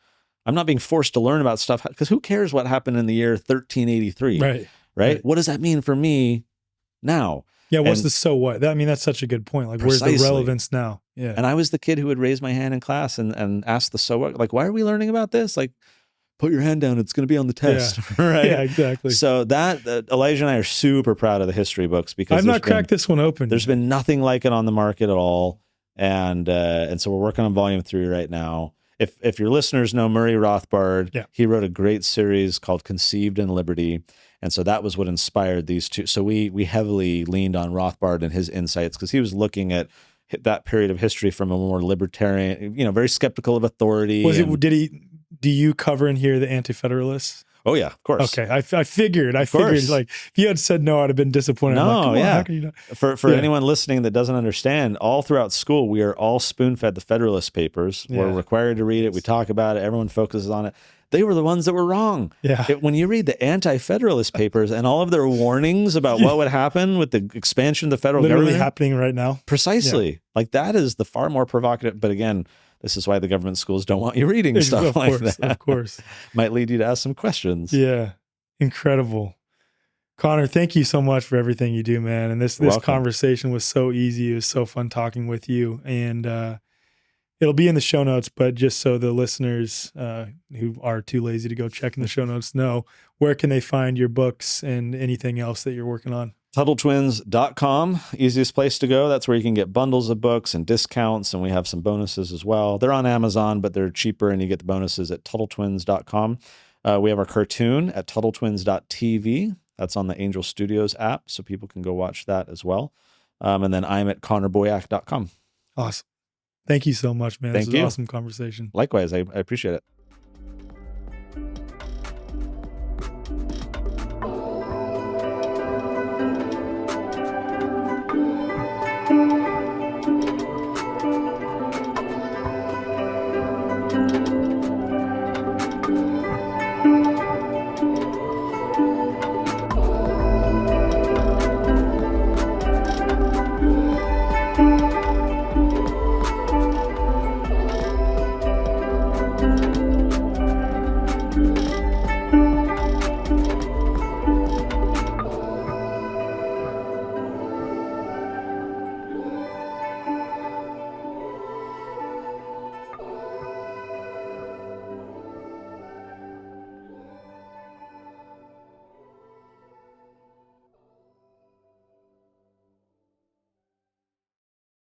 I'm not being forced to learn about stuff, because who cares what happened in the year 1383? Right? What does that mean for me now? Yeah, what's the so what? That's such a good point. Like, Precisely. Where's the relevance now? Yeah. And I was the kid who would raise my hand in class and ask the so what? Like, why are we learning about this? Like, put your hand down. It's going to be on the test. Yeah. Right? Yeah, exactly. So that Elijah and I are super proud of the history books, because I've not cracked this one open. There's been nothing like it on the market at all. And so we're working on volume 3 right now. If your listeners know Murray Rothbard, he wrote a great series called Conceived in Liberty. And so that was what inspired these two. So we heavily leaned on Rothbard and his insights, because he was looking at that period of history from a more libertarian, very skeptical of authority. Do you cover in here the Anti-Federalists? Oh yeah, of course. Okay. I figured like, if you had said no, I'd have been disappointed. No, like, how can you not? For anyone listening that doesn't understand, all throughout school, we are all spoon-fed the Federalist Papers. Yeah. We're required to read it. We talk about it. Everyone focuses on it. They were the ones that were wrong. Yeah. When you read the Anti-Federalist Papers and all of their warnings about what would happen with the expansion of the federal government. Happening right now. Precisely. Yeah. Like, that is the far more provocative. But again, this is why the government schools don't want you reading stuff like that. Of course. Might lead you to ask some questions. Yeah. Incredible. Connor, thank you so much for everything you do, man. And this conversation was so easy. It was so fun talking with you. And it'll be in the show notes, but just so the listeners who are too lazy to go check in the show notes know, where can they find your books and anything else that you're working on? TuttleTwins.com, easiest place to go. That's where you can get bundles of books and discounts, and we have some bonuses as well. They're on Amazon, but they're cheaper, and you get the bonuses at TuttleTwins.com. We have our cartoon at TuttleTwins.tv. That's on the Angel Studios app, so people can go watch that as well. And then I'm at ConnorBoyack.com. Awesome. Thank you so much, man. This was an awesome conversation. Likewise, I appreciate it.